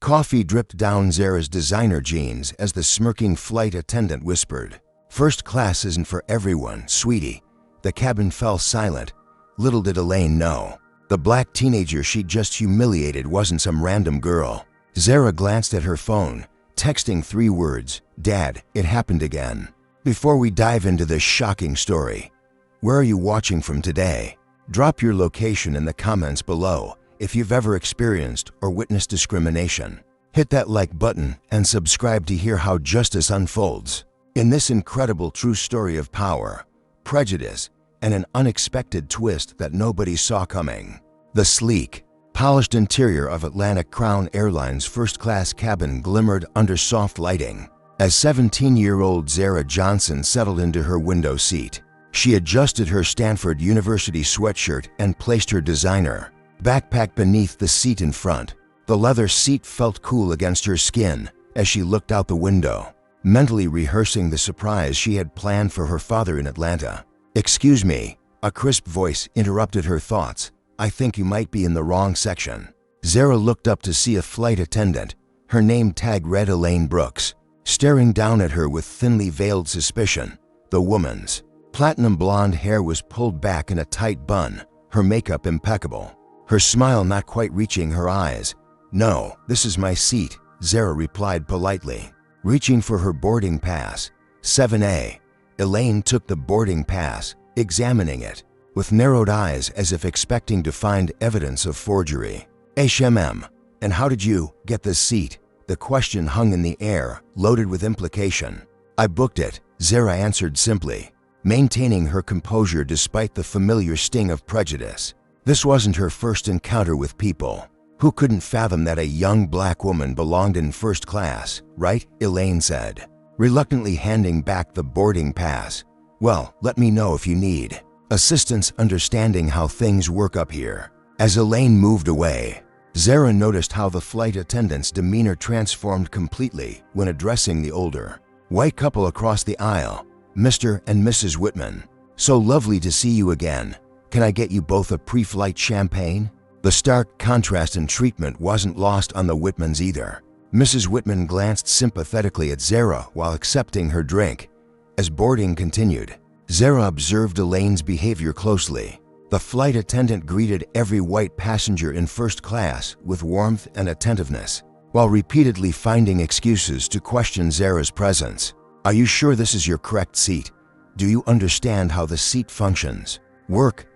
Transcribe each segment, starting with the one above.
Coffee dripped down Zara's designer jeans as the smirking flight attendant whispered, "First class isn't for everyone, sweetie." The cabin fell silent. Little did Elaine know, the black teenager she'd just humiliated wasn't some random girl. Zara glanced at her phone, texting 3 words, "Dad, it happened again." Before we dive into this shocking story, where are you watching from today? Drop your location in the comments below if you've ever experienced or witnessed discrimination. Hit that like button and subscribe to hear how justice unfolds in this incredible true story of power, prejudice, and an unexpected twist that nobody saw coming. The sleek, polished interior of Atlantic Crown Airlines first-class cabin glimmered under soft lighting as 17-year-old Zara Johnson settled into her window seat. She adjusted her Stanford University sweatshirt and placed her designer backpack beneath the seat in front. The leather seat felt cool against her skin as she looked out the window, mentally rehearsing the surprise she had planned for her father in Atlanta. "Excuse me," a crisp voice interrupted her thoughts. "I think you might be in the wrong section." Zara looked up to see a flight attendant, her name tag read Elaine Brooks, staring down at her with thinly veiled suspicion. The woman's platinum blonde hair was pulled back in a tight bun, her makeup impeccable, her smile not quite reaching her eyes. "No, this is my seat," Zara replied politely, reaching for her boarding pass. 7A. Elaine took the boarding pass, examining it with narrowed eyes as if expecting to find evidence of forgery. "HMM, and how did you get this seat?" The question hung in the air, loaded with implication. "I booked it," Zara answered simply, maintaining her composure despite the familiar sting of prejudice. This wasn't her first encounter with people who couldn't fathom that a young black woman belonged in first class, right? Elaine said, reluctantly handing back the boarding pass. "Well, let me know if you need assistance understanding how things work up here." As Elaine moved away, Zara noticed how the flight attendant's demeanor transformed completely when addressing the older white couple across the aisle. "Mr. and Mrs. Whitman, so lovely to see you again. Can I get you both a pre-flight champagne?" The stark contrast in treatment wasn't lost on the Whitmans either. Mrs. Whitman glanced sympathetically at Zara while accepting her drink. As boarding continued, Zara observed Elaine's behavior closely. The flight attendant greeted every white passenger in first class with warmth and attentiveness, while repeatedly finding excuses to question Zara's presence. "Are you sure this is your correct seat? Do you understand how the seat functions?"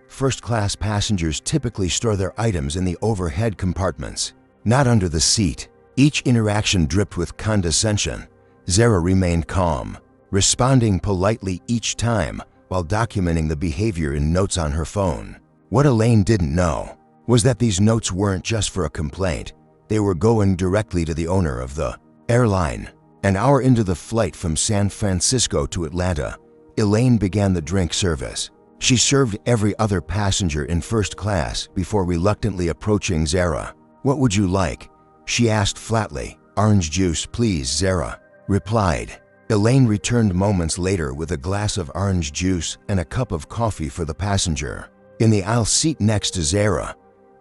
First-class passengers typically store their items in the overhead compartments, not under the seat. Each interaction dripped with condescension. Zara remained calm, responding politely each time while documenting the behavior in notes on her phone. What Elaine didn't know was that these notes weren't just for a complaint. They were going directly to the owner of the airline. An hour into the flight from San Francisco to Atlanta, Elaine began the drink service. She served every other passenger in first class before reluctantly approaching Zara. "What would you like?" she asked flatly. "Orange juice, please," Zara replied. Elaine returned moments later with a glass of orange juice and a cup of coffee for the passenger. In the aisle seat next to Zara,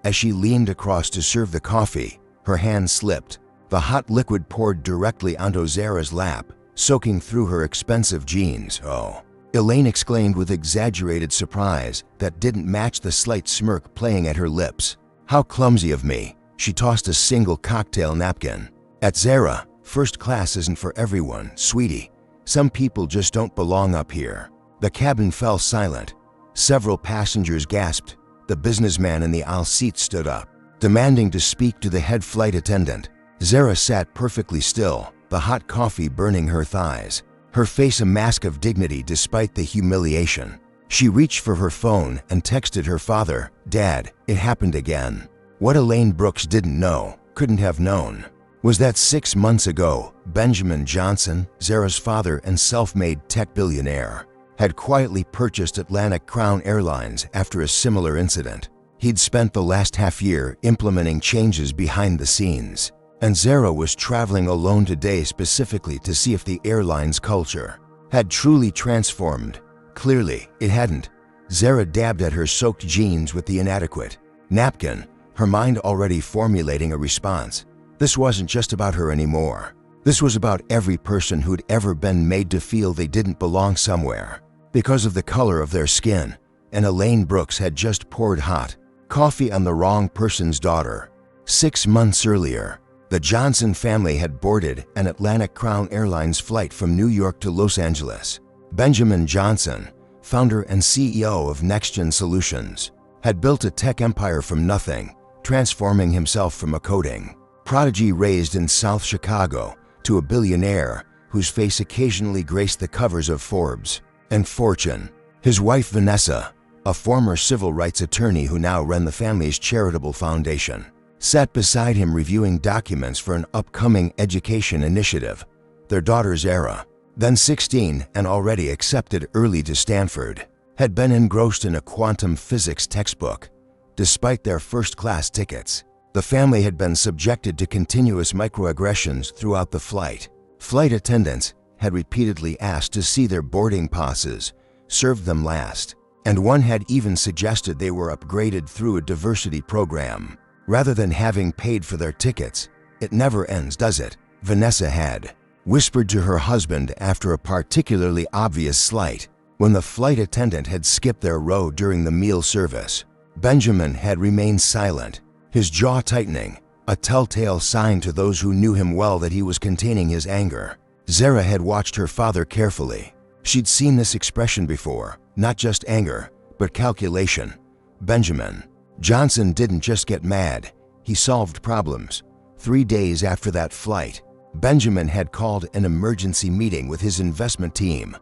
as she leaned across to serve the coffee, her hand slipped. The hot liquid poured directly onto Zara's lap, soaking through her expensive jeans. "Oh," Elaine exclaimed with exaggerated surprise that didn't match the slight smirk playing at her lips. "How clumsy of me." She tossed a single cocktail napkin at Zara. "First class isn't for everyone, sweetie. Some people just don't belong up here." The cabin fell silent. Several passengers gasped. The businessman in the aisle seat stood up, demanding to speak to the head flight attendant. Zara sat perfectly still, the hot coffee burning her thighs, her face a mask of dignity despite the humiliation. She reached for her phone and texted her father, "Dad, it happened again." What Elaine Brooks didn't know, couldn't have known, was that 6 months ago, Benjamin Johnson, Zara's father and self-made tech billionaire, had quietly purchased Atlantic Crown Airlines after a similar incident. He'd spent the last half-year implementing changes behind the scenes, and Zara was traveling alone today specifically to see if the airline's culture had truly transformed. Clearly, it hadn't. Zara dabbed at her soaked jeans with the inadequate napkin, her mind already formulating a response. This wasn't just about her anymore. This was about every person who'd ever been made to feel they didn't belong somewhere because of the color of their skin. And Elaine Brooks had just poured hot coffee on the wrong person's daughter. 6 months earlier, the Johnson family had boarded an Atlantic Crown Airlines flight from New York to Los Angeles. Benjamin Johnson, founder and CEO of NextGen Solutions, had built a tech empire from nothing, transforming himself from a coding prodigy raised in South Chicago to a billionaire whose face occasionally graced the covers of Forbes and Fortune. His wife Vanessa, a former civil rights attorney who now ran the family's charitable foundation, sat beside him reviewing documents for an upcoming education initiative. Their daughter Zara, then 16 and already accepted early to Stanford, had been engrossed in a quantum physics textbook. Despite their first-class tickets, the family had been subjected to continuous microaggressions throughout the flight. Flight attendants had repeatedly asked to see their boarding passes, served them last, and one had even suggested they were upgraded through a diversity program. Rather than having paid for their tickets, "It never ends, does it?" Vanessa had whispered to her husband after a particularly obvious slight when the flight attendant had skipped their row during the meal service. Benjamin had remained silent, his jaw tightening, a telltale sign to those who knew him well that he was containing his anger. Zara had watched her father carefully. She'd seen this expression before, not just anger, but calculation. Benjamin Johnson didn't just get mad, he solved problems. 3 days after that flight, Benjamin had called an emergency meeting with his investment team.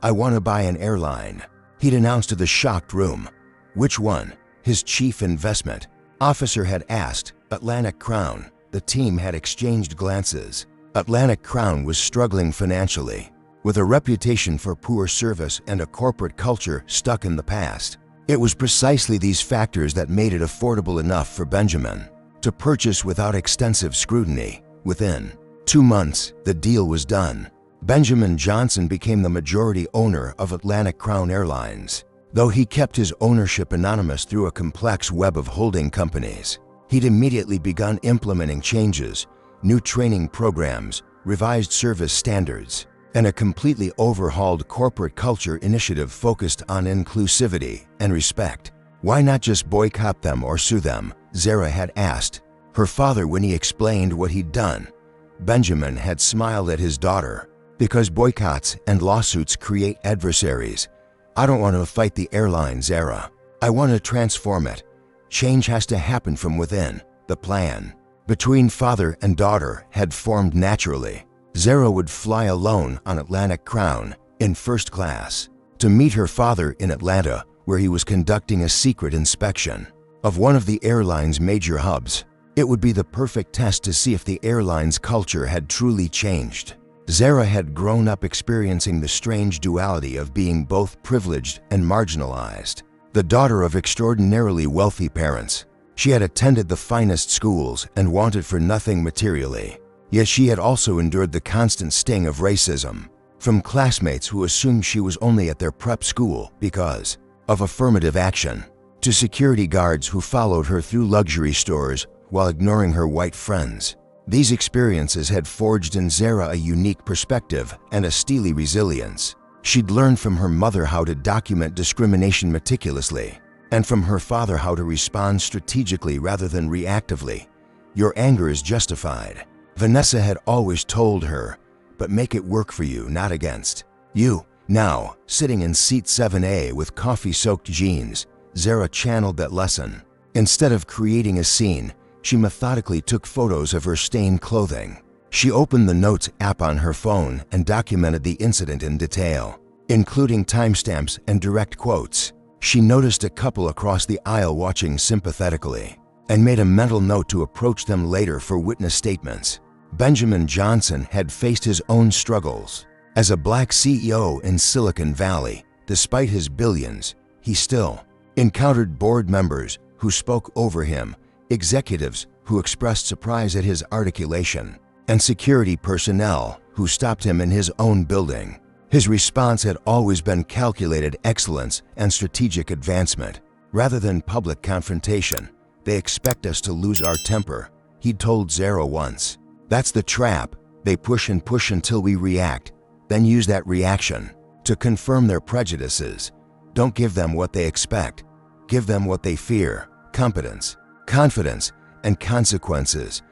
"I want to buy an airline," he'd announced to the shocked room. "Which one?" his chief investment officer had asked. "Atlantic Crown." The team had exchanged glances. Atlantic Crown was struggling financially, with a reputation for poor service and a corporate culture stuck in the past. It was precisely these factors that made it affordable enough for Benjamin to purchase without extensive scrutiny. Within 2 months, the deal was done. Benjamin Johnson became the majority owner of Atlantic Crown Airlines. Though he kept his ownership anonymous through a complex web of holding companies, he'd immediately begun implementing changes, new training programs, revised service standards, and a completely overhauled corporate culture initiative focused on inclusivity and respect. "Why not just boycott them or sue them?" Zara had asked her father when he explained what he'd done. Benjamin had smiled at his daughter. "Because boycotts and lawsuits create adversaries. I don't want to fight the airline, Zara. I want to transform it. Change has to happen from within." The plan between father and daughter had formed naturally. Zara would fly alone on Atlantic Crown in first class to meet her father in Atlanta, where he was conducting a secret inspection of one of the airline's major hubs. It would be the perfect test to see if the airline's culture had truly changed. Zara had grown up experiencing the strange duality of being both privileged and marginalized. The daughter of extraordinarily wealthy parents, she had attended the finest schools and wanted for nothing materially. Yet she had also endured the constant sting of racism, from classmates who assumed she was only at their prep school because of affirmative action, to security guards who followed her through luxury stores while ignoring her white friends. These experiences had forged in Zara a unique perspective and a steely resilience. She'd learned from her mother how to document discrimination meticulously, and from her father how to respond strategically rather than reactively. "Your anger is justified," Vanessa had always told her, "but make it work for you, not against you." Now, sitting in seat 7A with coffee-soaked jeans, Zara channeled that lesson. Instead of creating a scene, she methodically took photos of her stained clothing. She opened the Notes app on her phone and documented the incident in detail, including timestamps and direct quotes. She noticed a couple across the aisle watching sympathetically and made a mental note to approach them later for witness statements. Benjamin Johnson had faced his own struggles. As a black CEO in Silicon Valley, despite his billions, he still encountered board members who spoke over him, executives who expressed surprise at his articulation, and security personnel who stopped him in his own building. His response had always been calculated excellence and strategic advancement, rather than public confrontation. "They expect us to lose our temper," he'd told Zara once. That's the trap. They push and push until we react, then use that reaction to confirm their prejudices. Don't give them what they expect. Give them what they fear: competence, confidence, and consequences.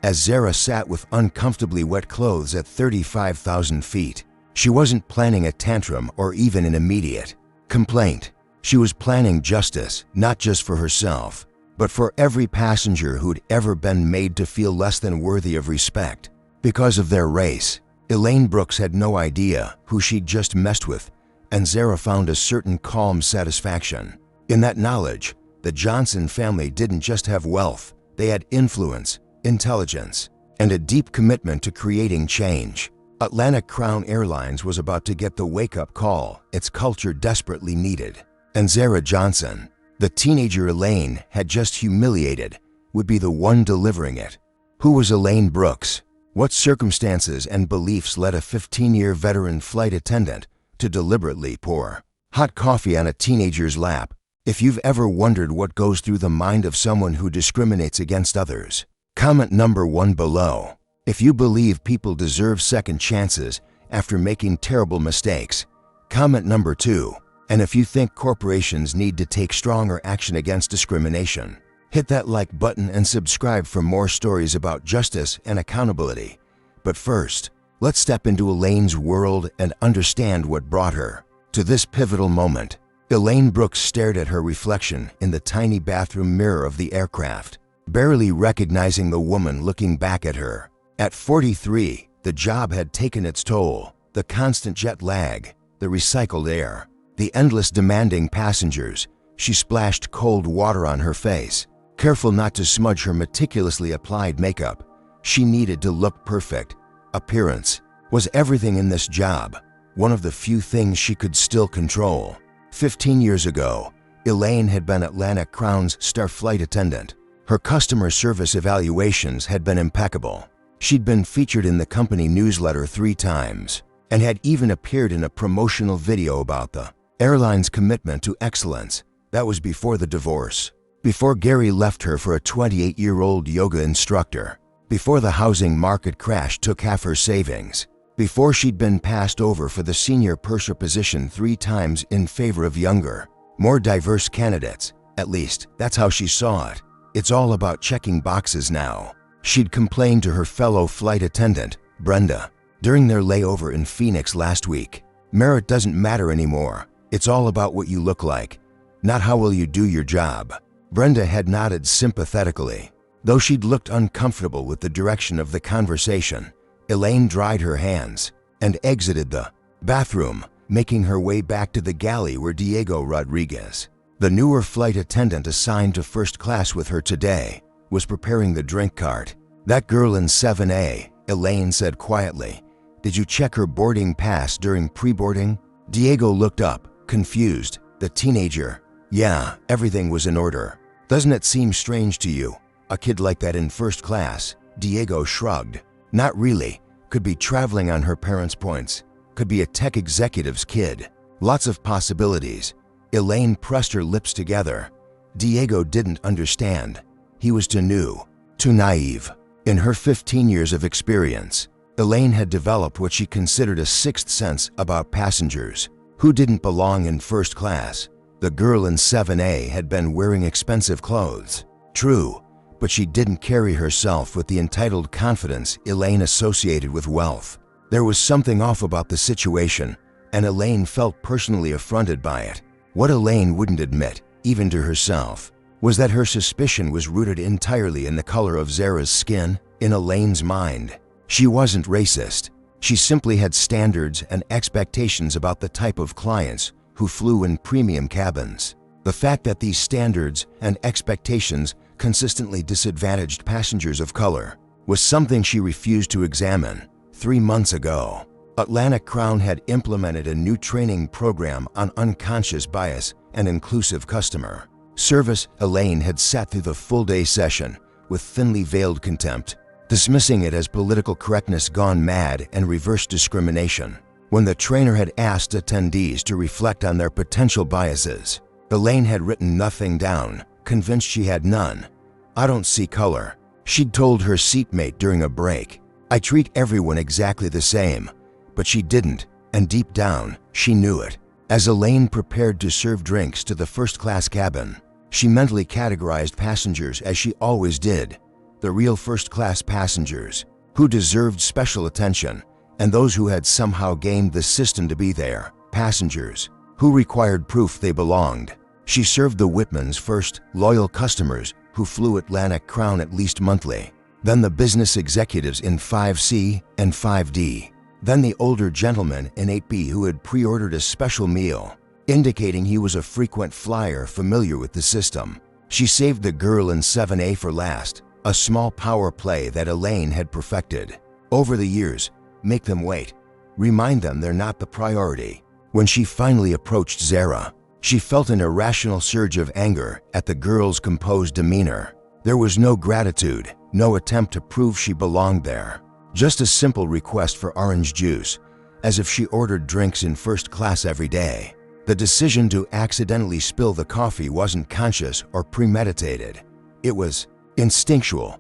As Zara sat with uncomfortably wet clothes at 35,000 feet, she wasn't planning a tantrum or even an immediate complaint. She was planning justice, not just for herself, but for every passenger who'd ever been made to feel less than worthy of respect because of their race. Elaine Brooks had no idea who she'd just messed with, and Zara found a certain calm satisfaction in that knowledge. The Johnson family didn't just have wealth, they had influence, intelligence, and a deep commitment to creating change. Atlantic Crown Airlines was about to get the wake-up call its culture desperately needed. And Zara Johnson, the teenager Elaine had just humiliated, would be the one delivering it. Who was Elaine Brooks? What circumstances and beliefs led a 15-year veteran flight attendant to deliberately pour hot coffee on a teenager's lap? If you've ever wondered what goes through the mind of someone who discriminates against others, comment number 1 below. If you believe people deserve second chances after making terrible mistakes, comment number 2. And if you think corporations need to take stronger action against discrimination, hit that like button and subscribe for more stories about justice and accountability. But first, let's step into Elaine's world and understand what brought her to this pivotal moment. Elaine Brooks stared at her reflection in the tiny bathroom mirror of the aircraft, barely recognizing the woman looking back at her. At 43, the job had taken its toll. The constant jet lag, the recycled air, the endless demanding passengers. She splashed cold water on her face, careful not to smudge her meticulously applied makeup. She needed to look perfect. Appearance was everything in this job, one of the few things she could still control. 15 years ago, Elaine had been Atlantic Crown's star flight attendant. Her customer service evaluations had been impeccable. She'd been featured in the company newsletter 3 times and had even appeared in a promotional video about the airline's commitment to excellence. That was before the divorce, before Gary left her for a 28-year-old yoga instructor, before the housing market crash took half her savings, before she'd been passed over for the senior purser position 3 times in favor of younger, more diverse candidates. At least, that's how she saw it. It's all about checking boxes now, she'd complained to her fellow flight attendant, Brenda, during their layover in Phoenix last week. Merit doesn't matter anymore. It's all about what you look like, not how well you do your job. Brenda had nodded sympathetically. Though she'd looked uncomfortable with the direction of the conversation, Elaine dried her hands and exited the bathroom, making her way back to the galley where Diego Rodriguez, the newer flight attendant assigned to first class with her today, was preparing the drink cart. That girl in 7A, Elaine said quietly. Did you check her boarding pass during pre-boarding? Diego looked up, confused. The teenager. Yeah, everything was in order. Doesn't it seem strange to you? A kid like that in first class? Diego shrugged. Not really. Could be traveling on her parents' points. Could be a tech executive's kid. Lots of possibilities. Elaine pressed her lips together. Diego didn't understand. He was too new, too naive. In her 15 years of experience, Elaine had developed what she considered a sixth sense about passengers who didn't belong in first class. The girl in 7A had been wearing expensive clothes. True, but she didn't carry herself with the entitled confidence Elaine associated with wealth. There was something off about the situation, and Elaine felt personally affronted by it. What Elaine wouldn't admit, even to herself, was that her suspicion was rooted entirely in the color of Zara's skin. In Elaine's mind, she wasn't racist. She simply had standards and expectations about the type of clients who flew in premium cabins. The fact that these standards and expectations consistently disadvantaged passengers of color was something she refused to examine. 3 months ago, Atlantic Crown had implemented a new training program on unconscious bias and inclusive customer service. Elaine had sat through the full-day session with thinly veiled contempt, dismissing it as political correctness gone mad and reverse discrimination. When the trainer had asked attendees to reflect on their potential biases, Elaine had written nothing down, convinced she had none. I don't see color. She'd told her seatmate during a break, "I treat everyone exactly the same," but she didn't, and deep down, she knew it. As Elaine prepared to serve drinks to the first-class cabin, she mentally categorized passengers as she always did: the real first-class passengers, who deserved special attention, and those who had somehow gamed the system to be there, passengers who required proof they belonged. She served the Whitmans first, loyal customers who flew Atlantic Crown at least monthly, then the business executives in 5C and 5D, then the older gentleman in 8B who had pre-ordered a special meal, indicating he was a frequent flyer familiar with the system. She saved the girl in 7A for last, a small power play that Elaine had perfected. Over the years, make them wait, remind them they're not the priority. When she finally approached Zara, she felt an irrational surge of anger at the girl's composed demeanor. There was no gratitude, no attempt to prove she belonged there. Just a simple request for orange juice, as if she ordered drinks in first class every day. The decision to accidentally spill the coffee wasn't conscious or premeditated. It was instinctual,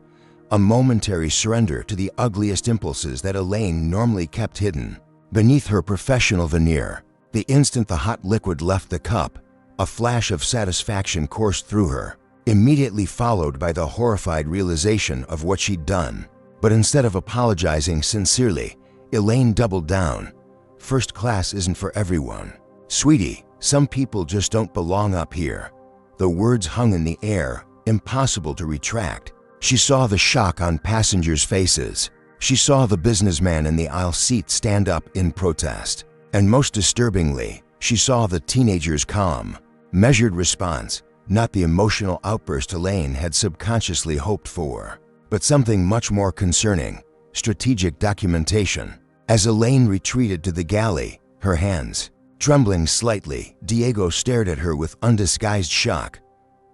a momentary surrender to the ugliest impulses that Elaine normally kept hidden beneath her professional veneer. The instant the hot liquid left the cup, a flash of satisfaction coursed through her, immediately followed by the horrified realization of what she'd done. But instead of apologizing sincerely, Elaine doubled down. "First class isn't for everyone. Sweetie, some people just don't belong up here." The words hung in the air, impossible to retract. She saw the shock on passengers' faces. She saw the businessman in the aisle seat stand up in protest. And most disturbingly, she saw the teenager's calm, measured response, not the emotional outburst Elaine had subconsciously hoped for, but something much more concerning: strategic documentation. As Elaine retreated to the galley, her hands trembling slightly, Diego stared at her with undisguised shock.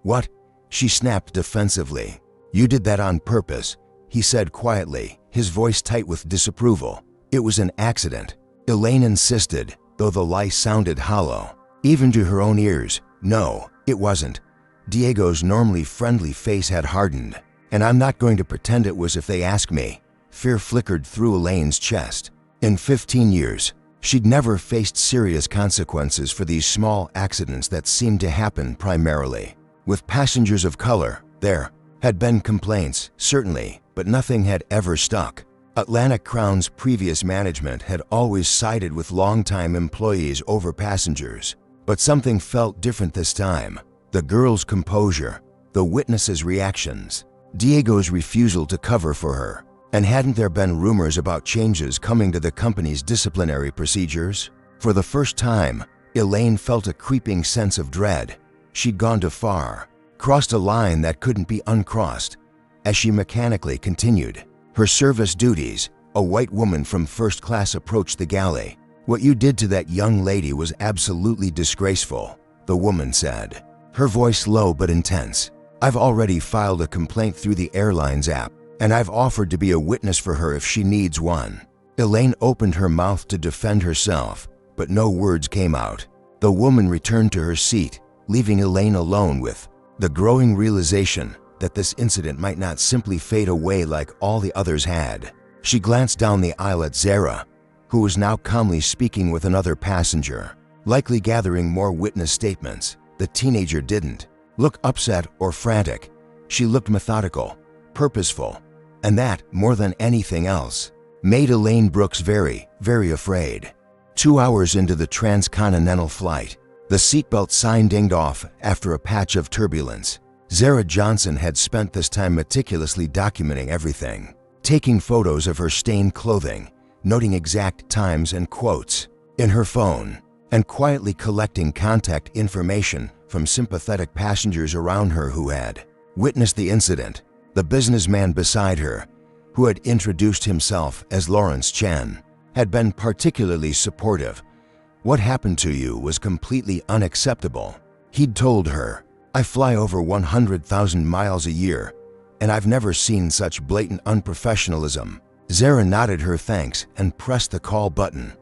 "What?" she snapped defensively. "You did that on purpose," he said quietly, his voice tight with disapproval. "It was an accident." Elaine insisted, though the lie sounded hollow, even to her own ears. "No, it wasn't." Diego's normally friendly face had hardened. "And I'm not going to pretend it was if they ask me." Fear flickered through Elaine's chest. In 15 years, she'd never faced serious consequences for these small accidents that seemed to happen primarily with passengers of color. There had been complaints, certainly, but nothing had ever stuck. Atlantic Crown's previous management had always sided with longtime employees over passengers, but something felt different this time. The girl's composure, the witnesses' reactions, Diego's refusal to cover for her. And hadn't there been rumors about changes coming to the company's disciplinary procedures? For the first time, Elaine felt a creeping sense of dread. She'd gone too far, crossed a line that couldn't be uncrossed. As she mechanically continued her service duties, a white woman from first class approached the galley. "What you did to that young lady was absolutely disgraceful," the woman said, her voice low but intense. "I've already filed a complaint through the Airline's app, and I've offered to be a witness for her if she needs one." Elaine opened her mouth to defend herself, but no words came out. The woman returned to her seat, leaving Elaine alone with the growing realization that this incident might not simply fade away like all the others had. She glanced down the aisle at Zara, who was now calmly speaking with another passenger, likely gathering more witness statements. The teenager didn't look upset or frantic. She looked methodical, purposeful, and that, more than anything else, made Elaine Brooks very, very afraid. 2 hours into the transcontinental flight, the seatbelt sign dinged off after a patch of turbulence. Zara Johnson had spent this time meticulously documenting everything, taking photos of her stained clothing, noting exact times and quotes in her phone, and quietly collecting contact information from sympathetic passengers around her who had witnessed the incident. The businessman beside her, who had introduced himself as Lawrence Chen, had been particularly supportive. What happened to you was completely unacceptable, he'd told her. "I fly over 100,000 miles a year, and I've never seen such blatant unprofessionalism." Zara nodded her thanks and pressed the call button.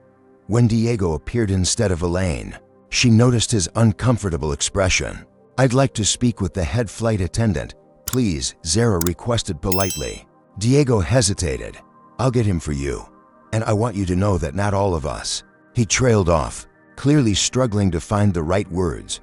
When Diego appeared instead of Elaine, she noticed his uncomfortable expression. "I'd like to speak with the head flight attendant, please," Zara requested politely. Diego hesitated. "I'll get him for you. And I want you to know that not all of us." He trailed off, clearly struggling to find the right words.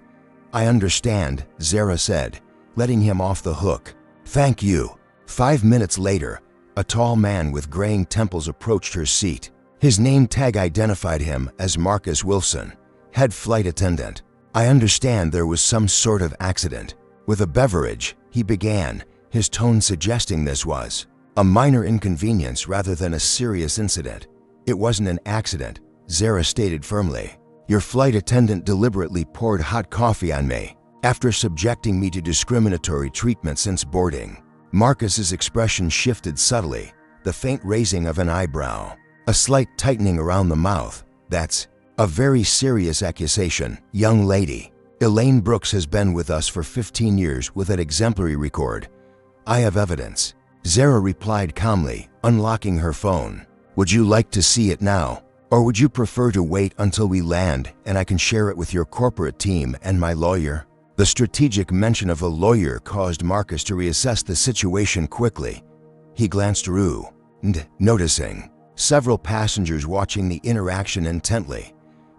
"I understand," Zara said, letting him off the hook. "Thank you." 5 minutes later, a tall man with graying temples approached her seat. His name tag identified him as Marcus Wilson, head flight attendant. "I understand there was some sort of accident with a beverage," he began, his tone suggesting this was a minor inconvenience rather than a serious incident. "It wasn't an accident," Zara stated firmly. "Your flight attendant deliberately poured hot coffee on me after subjecting me to discriminatory treatment since boarding." Marcus's expression shifted subtly, the faint raising of an eyebrow, a slight tightening around the mouth. "That's a very serious accusation, young lady. Elaine Brooks has been with us for 15 years with an exemplary record. I have evidence." Zara replied calmly, unlocking her phone. "Would you like to see it now? Or would you prefer to wait until we land and I can share it with your corporate team and my lawyer?" The strategic mention of a lawyer caused Marcus to reassess the situation quickly. He glanced around, noticing several passengers watching the interaction intently.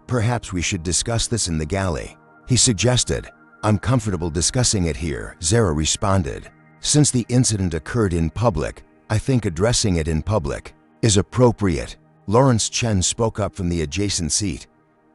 "Perhaps we should discuss this in the galley," he suggested. "I'm comfortable discussing it here," Zara responded. "Since the incident occurred in public, I think addressing it in public is appropriate." Lawrence Chen spoke up from the adjacent seat.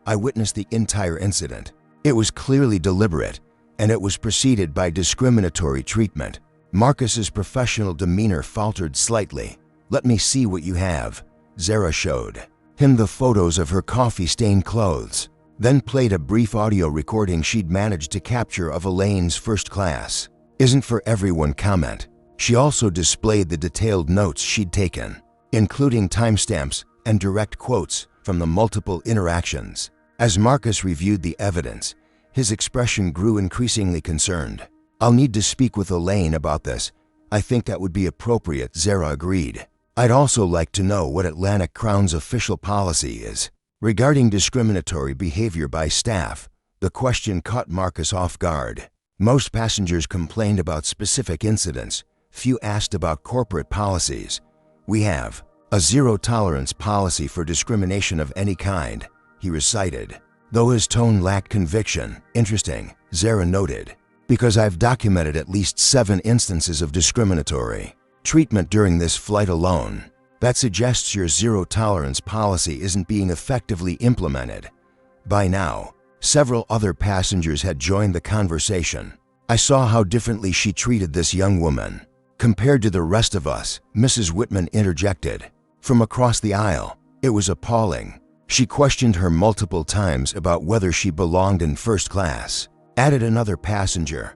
"I witnessed the entire incident. It was clearly deliberate, and it was preceded by discriminatory treatment." Marcus's professional demeanor faltered slightly. "Let me see what you have." Zara showed him the photos of her coffee-stained clothes, then played a brief audio recording she'd managed to capture of Elaine's first class "isn't for everyone" comment. She also displayed the detailed notes she'd taken, including timestamps and direct quotes from the multiple interactions. As Marcus reviewed the evidence, his expression grew increasingly concerned. "I'll need to speak with Elaine about this. I think that would be appropriate," Zara agreed. "I'd also like to know what Atlantic Crown's official policy is regarding discriminatory behavior by staff." The question caught Marcus off guard. Most passengers complained about specific incidents. Few asked about corporate policies. "We have a zero-tolerance policy for discrimination of any kind," he recited, though his tone lacked conviction. "Interesting," Zara noted, "because I've documented at least 7 instances of discriminatory treatment during this flight alone. That suggests your zero-tolerance policy isn't being effectively implemented." By now, several other passengers had joined the conversation. "I saw how differently she treated this young woman compared to the rest of us," Mrs. Whitman interjected. From across the aisle, "It was appalling. She questioned her multiple times about whether she belonged in first class," added another passenger.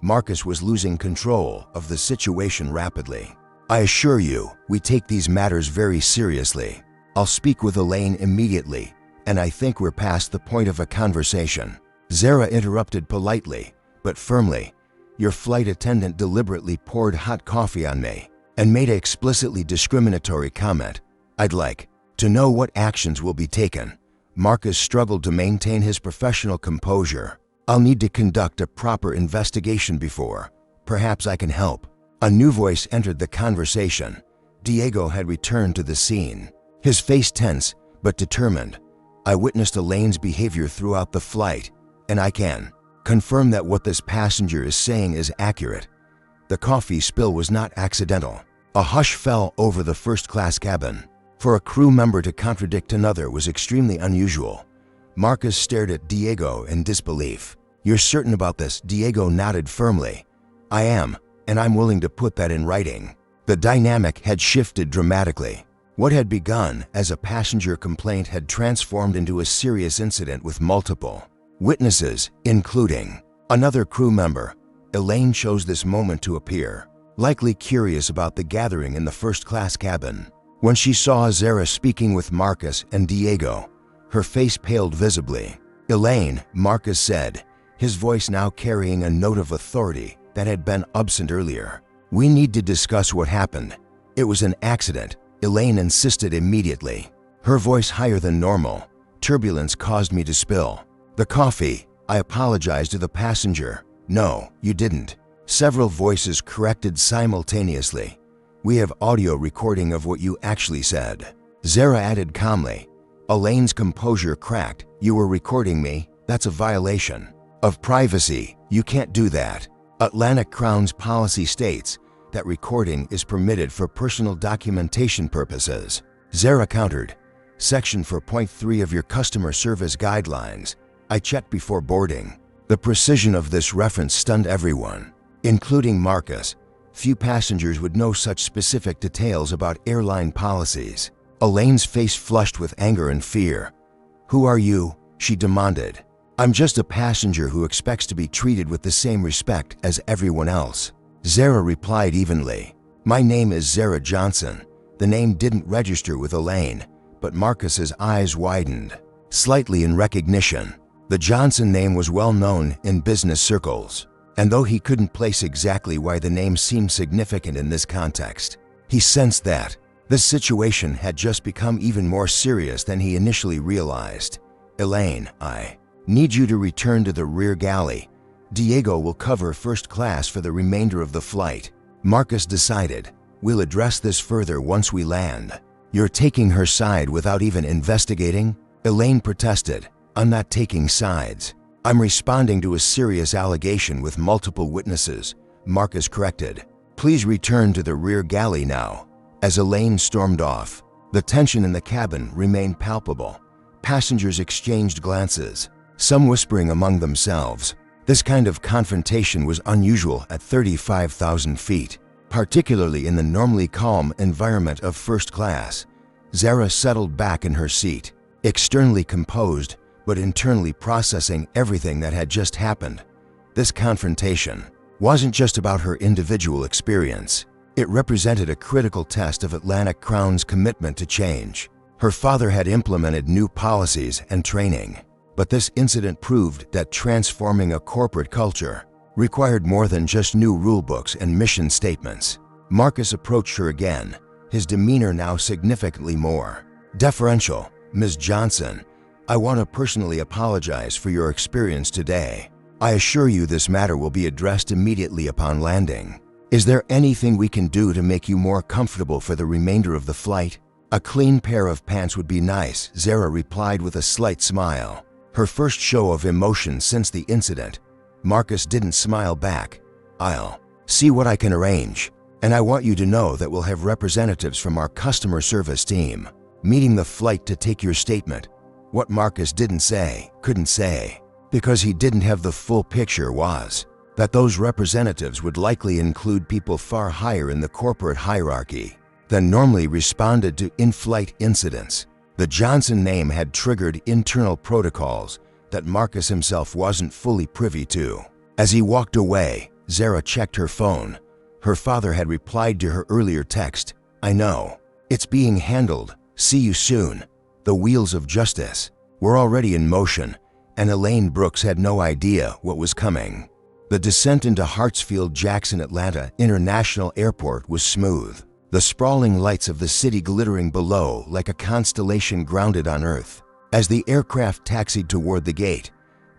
Marcus was losing control of the situation rapidly. "I assure you, we take these matters very seriously. I'll speak with Elaine immediately, and I think we're past the point of a conversation." Zara interrupted politely, but firmly. "Your flight attendant deliberately poured hot coffee on me and made an explicitly discriminatory comment. I'd like to know what actions will be taken." Marcus struggled to maintain his professional composure. "I'll need to conduct a proper investigation before. Perhaps I can help." A new voice entered the conversation. Diego had returned to the scene, his face tense but determined. "I witnessed Elaine's behavior throughout the flight, and I can confirm that what this passenger is saying is accurate. The coffee spill was not accidental." A hush fell over the first-class cabin. For a crew member to contradict another was extremely unusual. Marcus stared at Diego in disbelief. "You're certain about this?" Diego nodded firmly. "I am, and I'm willing to put that in writing." The dynamic had shifted dramatically. What had begun as a passenger complaint had transformed into a serious incident with multiple witnesses, including another crew member. Elaine chose this moment to appear, likely curious about the gathering in the first-class cabin. When she saw Zara speaking with Marcus and Diego, her face paled visibly. "Elaine," Marcus said, his voice now carrying a note of authority that had been absent earlier. "We need to discuss what happened. It was an accident," Elaine insisted immediately, her voice higher than normal. "Turbulence caused me to spill the coffee. I apologized to the passenger." "No, you didn't," Several voices corrected simultaneously. "We have audio recording of what you actually said." Zara added calmly. Elaine's composure cracked. "You were recording me? That's a violation of privacy. You can't do that. Atlantic Crown's policy states that recording is permitted for personal documentation purposes." Zara countered. "Section 4.3 of your customer service guidelines. I checked before boarding." The precision of this reference stunned everyone, including Marcus. Few passengers would know such specific details about airline policies. Elaine's face flushed with anger and fear. "Who are you?" she demanded. "I'm just a passenger who expects to be treated with the same respect as everyone else." Zara replied evenly. "My name is Zara Johnson." The name didn't register with Elaine, but Marcus's eyes widened slightly in recognition. The Johnson name was well known in business circles, and though he couldn't place exactly why the name seemed significant in this context, he sensed that this situation had just become even more serious than he initially realized. "Elaine, I need you to return to the rear galley. Diego will cover first class for the remainder of the flight." Marcus decided. "We'll address this further once we land." "You're taking her side without even investigating?" Elaine protested. "I'm not taking sides. I'm responding to a serious allegation with multiple witnesses," Marcus corrected. "Please return to the rear galley now." As Elaine stormed off, the tension in the cabin remained palpable. Passengers exchanged glances, some whispering among themselves. This kind of confrontation was unusual at 35,000 feet, particularly in the normally calm environment of first class. Zara settled back in her seat, externally composed, but internally processing everything that had just happened. This confrontation wasn't just about her individual experience. It represented a critical test of Atlantic Crown's commitment to change. Her father had implemented new policies and training, but this incident proved that transforming a corporate culture required more than just new rulebooks and mission statements. Marcus approached her again, his demeanor now significantly more deferential. "Ms. Johnson, I want to personally apologize for your experience today. I assure you this matter will be addressed immediately upon landing. Is there anything we can do to make you more comfortable for the remainder of the flight?" "A clean pair of pants would be nice," Zara replied with a slight smile, her first show of emotion since the incident. Marcus didn't smile back. "I'll see what I can arrange, and I want you to know that we'll have representatives from our customer service team meeting the flight to take your statement." What Marcus couldn't say, because he didn't have the full picture, was that those representatives would likely include people far higher in the corporate hierarchy than normally responded to in-flight incidents. The Johnson name had triggered internal protocols that Marcus himself wasn't fully privy to. As he walked away, Zara checked her phone. Her father had replied to her earlier text. "I know. It's being handled. See you soon." The wheels of justice were already in motion, and Elaine Brooks had no idea what was coming. The descent into Hartsfield-Jackson Atlanta International Airport was smooth, the sprawling lights of the city glittering below like a constellation grounded on Earth. As the aircraft taxied toward the gate,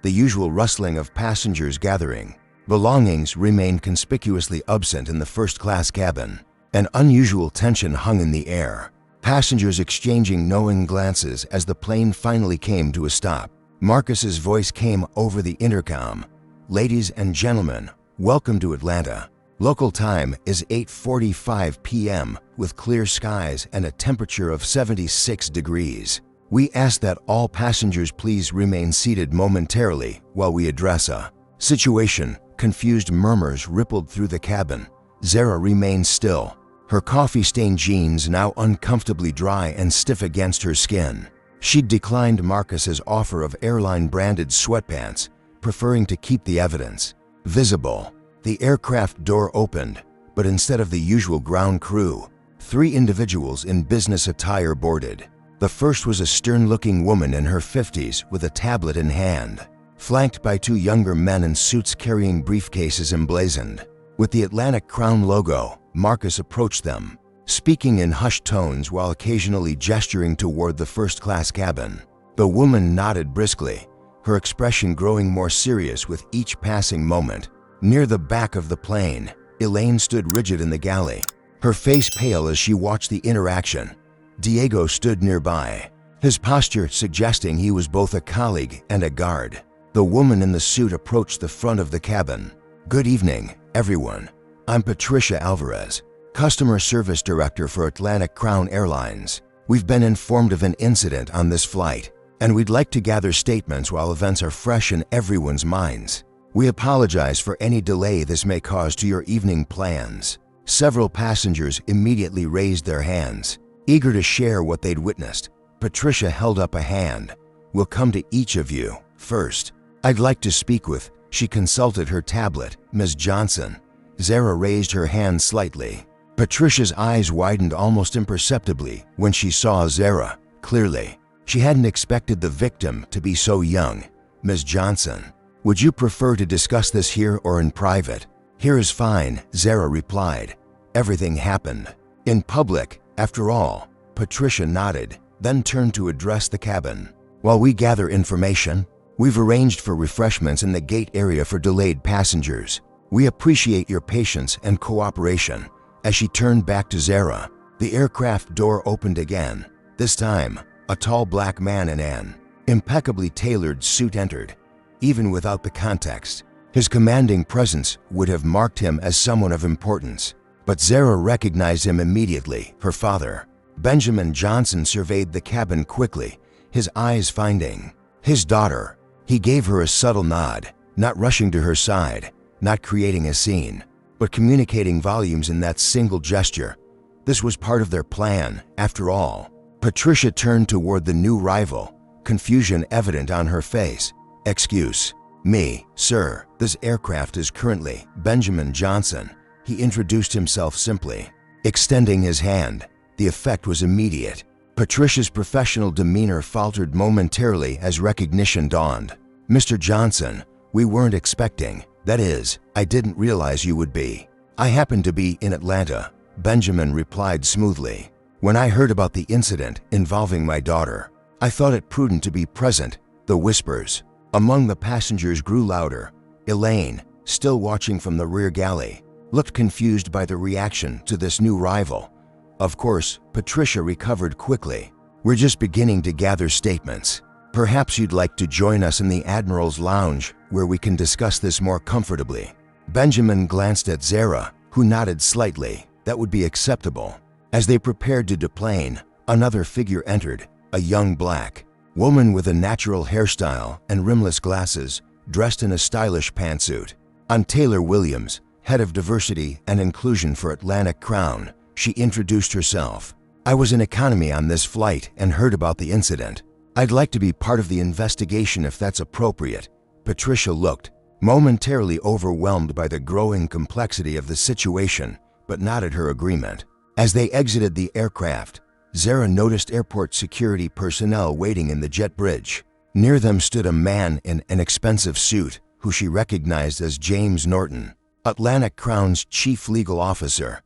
the usual rustling of passengers gathering belongings remained conspicuously absent in the first-class cabin. An unusual tension hung in the air, passengers exchanging knowing glances as the plane finally came to a stop. Marcus's voice came over the intercom. "Ladies and gentlemen, welcome to Atlanta. Local time is 8:45 p.m. with clear skies and a temperature of 76 degrees. We ask that all passengers please remain seated momentarily while we address a situation." Confused murmurs rippled through the cabin. Zara remained still, her coffee-stained jeans now uncomfortably dry and stiff against her skin. She'd declined Marcus's offer of Airline-branded sweatpants, preferring to keep the evidence visible. The aircraft door opened, but instead of the usual ground crew, 3 individuals in business attire boarded. The first was a stern-looking woman in her 50s with a tablet in hand, flanked by 2 younger men in suits carrying briefcases emblazoned with the Atlantic Crown logo. Marcus approached them, speaking in hushed tones while occasionally gesturing toward the first-class cabin. The woman nodded briskly, her expression growing more serious with each passing moment. Near the back of the plane, Elaine stood rigid in the galley, her face pale as she watched the interaction. Diego stood nearby, his posture suggesting he was both a colleague and a guard. The woman in the suit approached the front of the cabin. "Good evening, everyone. I'm Patricia Alvarez, Customer Service Director for Atlantic Crown Airlines. We've been informed of an incident on this flight, and we'd like to gather statements while events are fresh in everyone's minds. We apologize for any delay this may cause to your evening plans." Several passengers immediately raised their hands, eager to share what they'd witnessed. Patricia held up a hand. "We'll come to each of you first. I'd like to speak with," she consulted her tablet, "Ms. Johnson." Zara raised her hand slightly. Patricia's eyes widened almost imperceptibly when she saw Zara clearly. She hadn't expected the victim to be so young. "Ms. Johnson, would you prefer to discuss this here or in private?" "Here is fine," Zara replied. "Everything happened in public, after all." Patricia nodded, then turned to address the cabin. "While we gather information, we've arranged for refreshments in the gate area for delayed passengers. We appreciate your patience and cooperation." As she turned back to Zara, the aircraft door opened again. This time, a tall black man in an impeccably tailored suit entered. Even without the context, his commanding presence would have marked him as someone of importance. But Zara recognized him immediately, her father. Benjamin Johnson surveyed the cabin quickly, his eyes finding his daughter. He gave her a subtle nod, not rushing to her side, not creating a scene, but communicating volumes in that single gesture. This was part of their plan, after all. Patricia turned toward the new rival, confusion evident on her face. "Excuse me, sir. This aircraft is currently Benjamin Johnson." He introduced himself simply, extending his hand. The effect was immediate. Patricia's professional demeanor faltered momentarily as recognition dawned. "Mr. Johnson, we weren't expecting. That is, I didn't realize you would be." "I happened to be in Atlanta," Benjamin replied smoothly. "When I heard about the incident involving my daughter, I thought it prudent to be present." The whispers among the passengers grew louder. Elaine, still watching from the rear galley, looked confused by the reaction to this new rival. Of course, Patricia recovered quickly. "We're just beginning to gather statements. Perhaps you'd like to join us in the Admiral's Lounge, where we can discuss this more comfortably." Benjamin glanced at Zara, who nodded slightly. That would be acceptable. As they prepared to deplane, another figure entered, a young black woman with a natural hairstyle and rimless glasses, dressed in a stylish pantsuit. "I'm Taylor Williams, Head of Diversity and Inclusion for Atlantic Crown," she introduced herself. "I was in economy on this flight and heard about the incident. I'd like to be part of the investigation if that's appropriate." Patricia looked, momentarily overwhelmed by the growing complexity of the situation, but nodded her agreement. As they exited the aircraft, Zara noticed airport security personnel waiting in the jet bridge. Near them stood a man in an expensive suit, who she recognized as James Norton, Atlantic Crown's chief legal officer.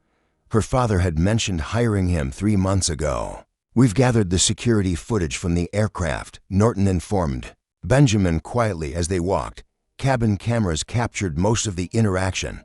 Her father had mentioned hiring him 3 months ago. "We've gathered the security footage from the aircraft," Norton informed Benjamin quietly as they walked. "Cabin cameras captured most of the interaction."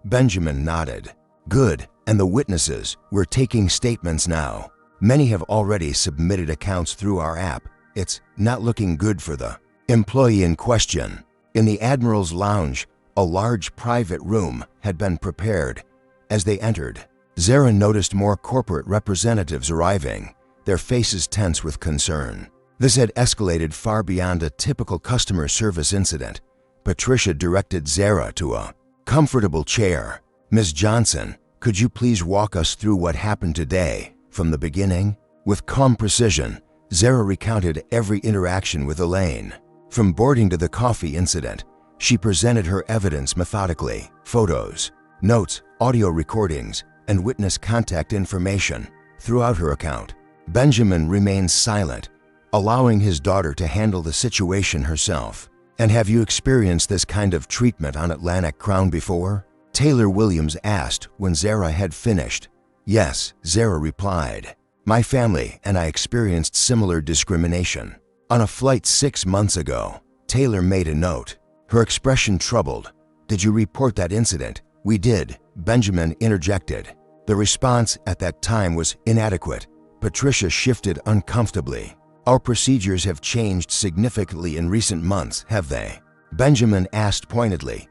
Benjamin nodded. "Good, and the witnesses? We're taking statements now. Many have already submitted accounts through our app. It's not looking good for the employee in question." In the Admiral's Lounge, a large private room had been prepared. As they entered, Zara noticed more corporate representatives arriving, their faces tense with concern. This had escalated far beyond a typical customer service incident. Patricia directed Zara to a comfortable chair. "Ms. Johnson, could you please walk us through what happened today, from the beginning?" With calm precision, Zara recounted every interaction with Elaine. From boarding to the coffee incident, she presented her evidence methodically: photos, notes, audio recordings, and witness contact information throughout her account. Benjamin remained silent, allowing his daughter to handle the situation herself. "And have you experienced this kind of treatment on Atlantic Crown before?" Taylor Williams asked when Zara had finished. "Yes," Zara replied. "My family and I experienced similar discrimination. On a flight 6 months ago." Taylor made a note, her expression troubled. "Did you report that incident?" "We did," Benjamin interjected. The response at that time was inadequate. Patricia shifted uncomfortably. "Our procedures have changed significantly in recent months, have they?" Benjamin asked pointedly.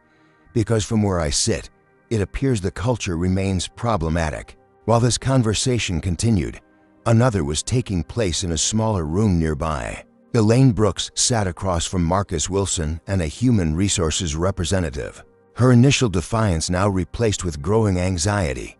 "Because from where I sit, it appears the culture remains problematic." While this conversation continued, another was taking place in a smaller room nearby. Elaine Brooks sat across from Marcus Wilson and a human resources representative. Her initial defiance now replaced with growing anxiety.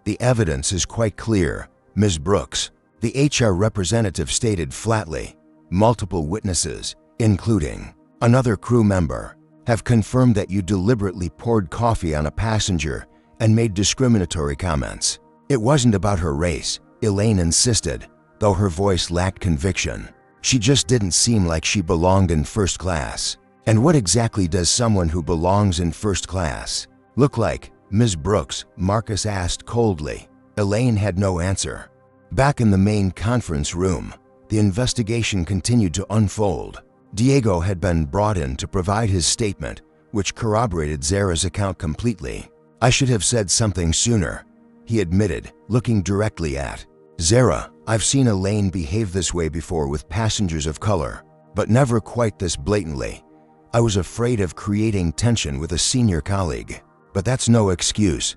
"The evidence is quite clear, Ms. Brooks," the HR representative stated flatly. "Multiple witnesses, including another crew member, have confirmed that you deliberately poured coffee on a passenger and made discriminatory comments." "It wasn't about her race," Elaine insisted, though her voice lacked conviction. "She just didn't seem like she belonged in first class." "And what exactly does someone who belongs in first class look like, Ms. Brooks?" Marcus asked coldly. Elaine had no answer. Back in the main conference room, the investigation continued to unfold. Diego had been brought in to provide his statement, which corroborated Zara's account completely. "I should have said something sooner," he admitted, looking directly at Zara. "I've seen Elaine behave this way before with passengers of color, but never quite this blatantly. I was afraid of creating tension with a senior colleague. But that's no excuse."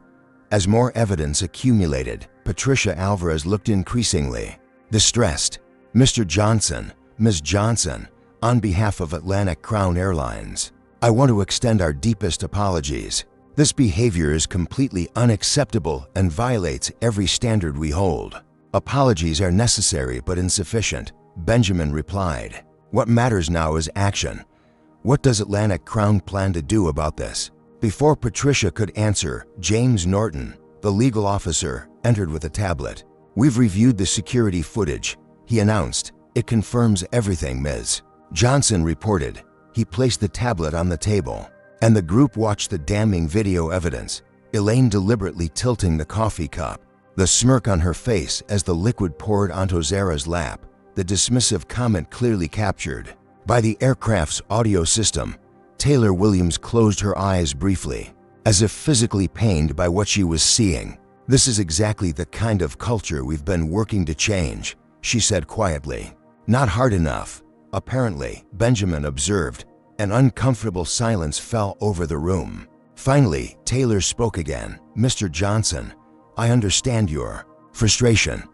As more evidence accumulated, Patricia Alvarez looked increasingly distressed. "Mr. Johnson, Ms. Johnson, on behalf of Atlantic Crown Airlines, I want to extend our deepest apologies. This behavior is completely unacceptable and violates every standard we hold." "Apologies are necessary but insufficient," Benjamin replied. "What matters now is action. What does Atlantic Crown plan to do about this?" Before Patricia could answer, James Norton, the legal officer, entered with a tablet. "We've reviewed the security footage," he announced. "It confirms everything, Ms. Johnson reported." He placed the tablet on the table, and the group watched the damning video evidence, Elaine deliberately tilting the coffee cup, the smirk on her face as the liquid poured onto Zara's lap, the dismissive comment clearly captured by the aircraft's audio system. Taylor Williams closed her eyes briefly, as if physically pained by what she was seeing. "This is exactly the kind of culture we've been working to change," she said quietly. "Not hard enough, apparently," Benjamin observed. An uncomfortable silence fell over the room. Finally, Taylor spoke again. "Mr. Johnson, I understand your frustration.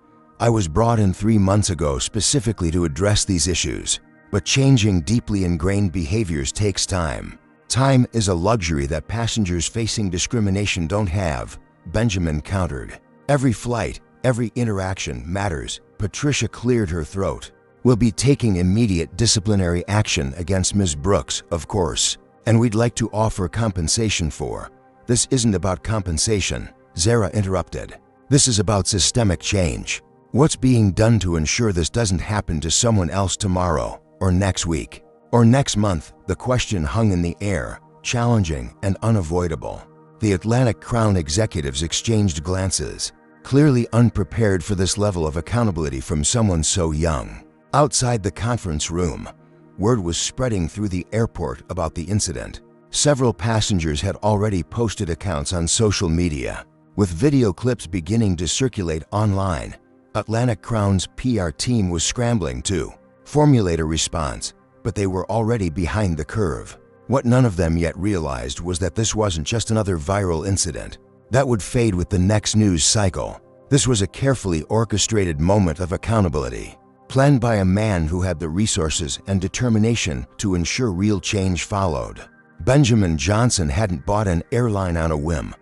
I was brought in 3 months ago specifically to address these issues. But changing deeply ingrained behaviors takes time. Time is a luxury that passengers facing discrimination don't have," Benjamin countered. "Every flight, every interaction matters." Patricia cleared her throat. "We'll be taking immediate disciplinary action against Ms. Brooks, of course, and we'd like to offer compensation for." "This isn't about compensation," Zara interrupted. "This is about systemic change. What's being done to ensure this doesn't happen to someone else tomorrow, or next week, or next month?" The question hung in the air, challenging and unavoidable. The Atlantic Crown executives exchanged glances, clearly unprepared for this level of accountability from someone so young. Outside the conference room, word was spreading through the airport about the incident. Several passengers had already posted accounts on social media, with video clips beginning to circulate online. Atlantic Crown's PR team was scrambling to formulate a response, but they were already behind the curve. What none of them yet realized was that this wasn't just another viral incident that would fade with the next news cycle. This was a carefully orchestrated moment of accountability, planned by a man who had the resources and determination to ensure real change followed. Benjamin Johnson hadn't bought an airline on a whim.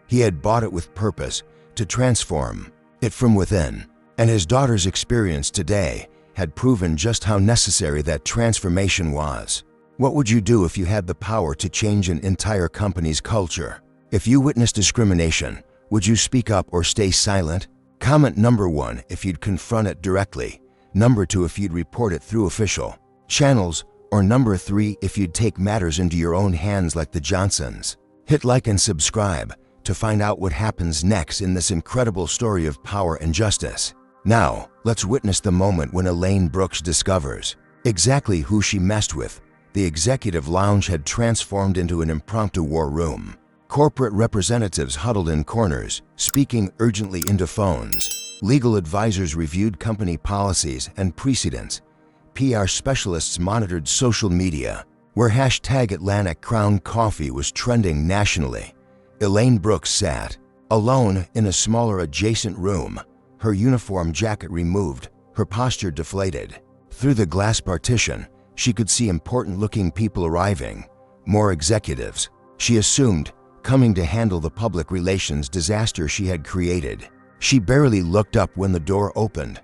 He had bought it with purpose, to transform it from within, and his daughter's experience today had proven just how necessary that transformation was. What would you do if you had the power to change an entire company's culture? If you witnessed discrimination, would you speak up or stay silent? Comment number 1 if you'd confront it directly, number 2 if you'd report it through official channels, or number 3 if you'd take matters into your own hands like the Johnsons. Hit like and subscribe to find out what happens next in this incredible story of power and justice. Now, let's witness the moment when Elaine Brooks discovers exactly who she messed with The executive lounge had transformed into an impromptu war room. Corporate representatives huddled in corners, speaking urgently into phones. Legal advisors reviewed company policies and precedents. PR specialists monitored social media, where hashtag Atlantic Crown Coffee was trending nationally. Elaine Brooks sat, alone in a smaller adjacent room, her uniform jacket removed, her posture deflated. Through the glass partition, she could see important-looking people arriving, more executives, she assumed, coming to handle the public relations disaster she had created. She barely looked up when the door opened.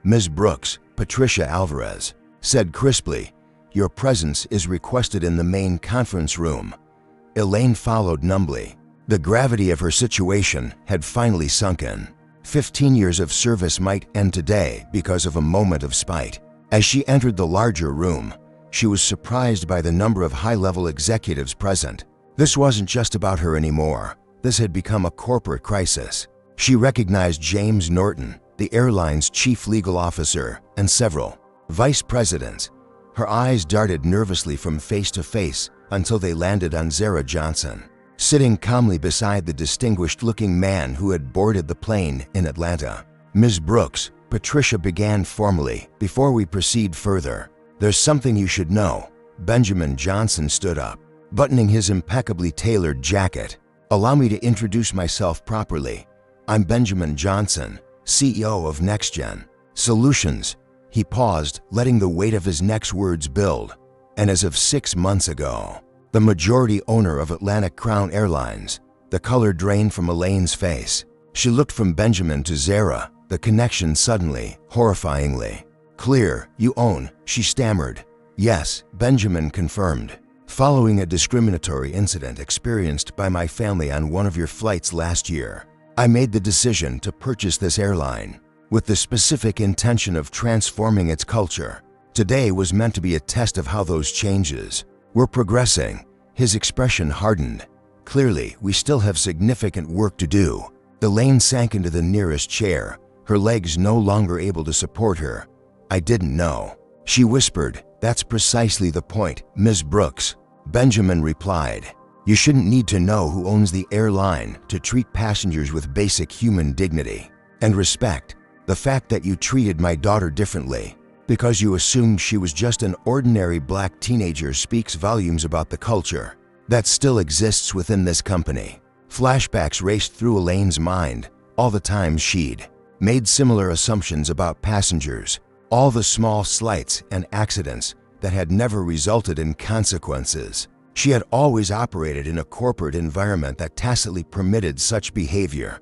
Ms. Brooks, Patricia Alvarez, said crisply, "Your presence is requested in the main conference room." Elaine followed numbly. The gravity of her situation had finally sunk in. 15 years of service might end today because of a moment of spite. As she entered the larger room, she was surprised by the number of high-level executives present. This wasn't just about her anymore. This had become a corporate crisis. She recognized James Norton, the airline's chief legal officer, and several vice presidents. Her eyes darted nervously from face to face until they landed on Zara Johnson, sitting calmly beside the distinguished-looking man who had boarded the plane in Atlanta. "Ms. Brooks," Patricia began formally, "before we proceed further, there's something you should know." Benjamin Johnson stood up, buttoning his impeccably tailored jacket. "Allow me to introduce myself properly. I'm Benjamin Johnson, CEO of NextGen Solutions." He paused, letting the weight of his next words build. "And as of 6 months ago, the majority owner of Atlantic Crown Airlines." The color drained from Elaine's face. She looked from Benjamin to Zara, the connection suddenly, horrifyingly clear. "You own," she stammered. "Yes," Benjamin confirmed. "Following a discriminatory incident experienced by my family on one of your flights last year, I made the decision to purchase this airline with the specific intention of transforming its culture. Today was meant to be a test of how those changes were progressing." His expression hardened. "Clearly, we still have significant work to do." Elaine sank into the nearest chair, her legs no longer able to support her. "I didn't know," she whispered. "That's precisely the point, Ms. Brooks." Benjamin replied, "You shouldn't need to know who owns the airline to treat passengers with basic human dignity and respect. The fact that you treated my daughter differently because you assumed she was just an ordinary black teenager speaks volumes about the culture that still exists within this company." Flashbacks raced through Elaine's mind, all the times she'd made similar assumptions about passengers, all the small slights and accidents that had never resulted in consequences. She had always operated in a corporate environment that tacitly permitted such behavior.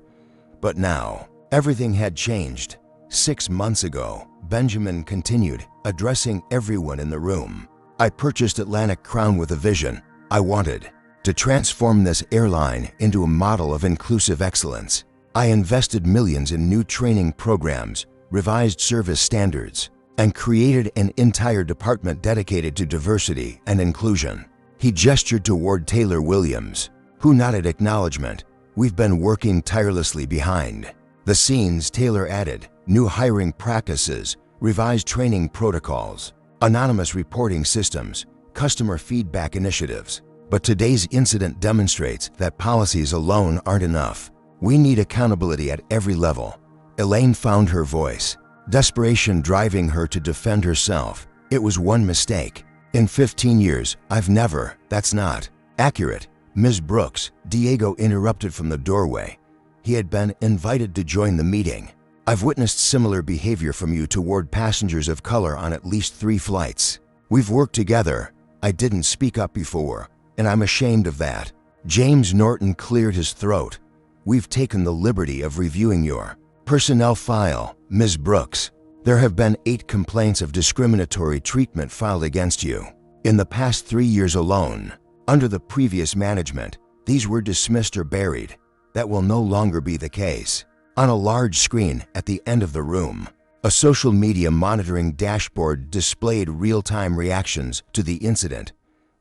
But now, everything had changed. 6 months ago, Benjamin continued, addressing everyone in the room. "I purchased Atlantic Crown with a vision. I wanted to transform this airline into a model of inclusive excellence. I invested millions in new training programs, revised service standards, and created an entire department dedicated to diversity and inclusion." He gestured toward Taylor Williams, who nodded acknowledgement. "We've been working tirelessly behind the scenes," Taylor added. "New hiring practices, revised training protocols, anonymous reporting systems, customer feedback initiatives. But today's incident demonstrates that policies alone aren't enough. We need accountability at every level." Elaine found her voice, desperation driving her to defend herself. "It was one mistake. In 15 years, I've never." "That's not accurate, Ms. Brooks," Diego interrupted from the doorway. He had been invited to join the meeting. "I've witnessed similar behavior from you toward passengers of color on at least 3 flights. We've worked together. I didn't speak up before, and I'm ashamed of that." James Norton cleared his throat. "We've taken the liberty of reviewing your personnel file, Ms. Brooks. There have been 8 complaints of discriminatory treatment filed against you. In the past 3 years alone, under the previous management, these were dismissed or buried. That will no longer be the case." On a large screen at the end of the room, a social media monitoring dashboard displayed real-time reactions to the incident.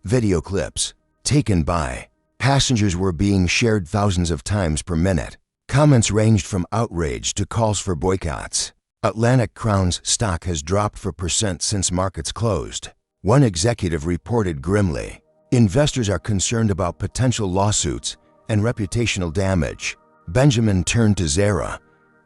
Video clips taken by passengers were being shared thousands of times per minute. Comments ranged from outrage to calls for boycotts. "Atlantic Crown's stock has dropped 4% since markets closed. One executive reported grimly. Investors are concerned about potential lawsuits and reputational damage. Benjamin turned to Zara.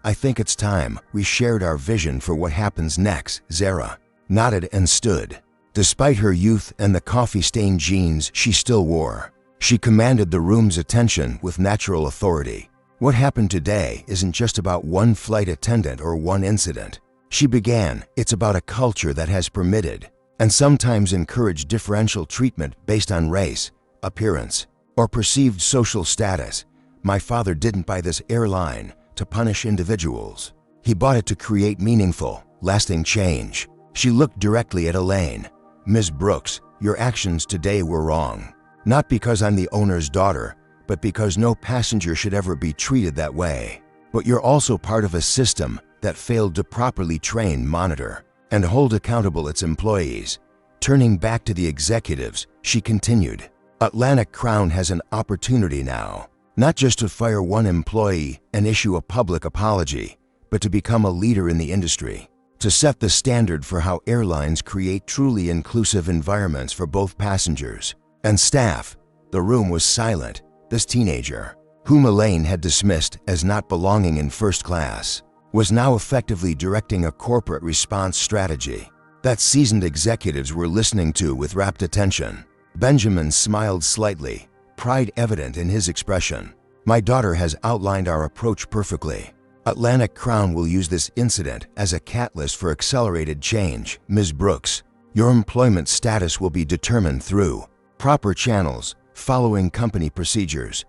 I think it's time we shared our vision for what happens next. Zara nodded and stood. Despite her youth and the coffee-stained jeans she still wore, she commanded the room's attention with natural authority. What happened today isn't just about one flight attendant or one incident. She began, it's about a culture that has permitted and sometimes encouraged differential treatment based on race, appearance, or perceived social status. My father didn't buy this airline to punish individuals. He bought it to create meaningful, lasting change. She looked directly at Elaine. Ms. Brooks, your actions today were wrong. Not because I'm the owner's daughter, but because no passenger should ever be treated that way. But you're also part of a system that failed to properly train, monitor, and hold accountable its employees. Turning back to the executives, she continued, Atlantic Crown has an opportunity now, not just to fire one employee and issue a public apology, but to become a leader in the industry, to set the standard for how airlines create truly inclusive environments for both passengers and staff. The room was silent. This teenager, whom Elaine had dismissed as not belonging in first class, was now effectively directing a corporate response strategy that seasoned executives were listening to with rapt attention. Benjamin smiled slightly, pride evident in his expression. My daughter has outlined our approach perfectly. Atlantic Crown will use this incident as a catalyst for accelerated change. Ms. Brooks, your employment status will be determined through proper channels, following company procedures.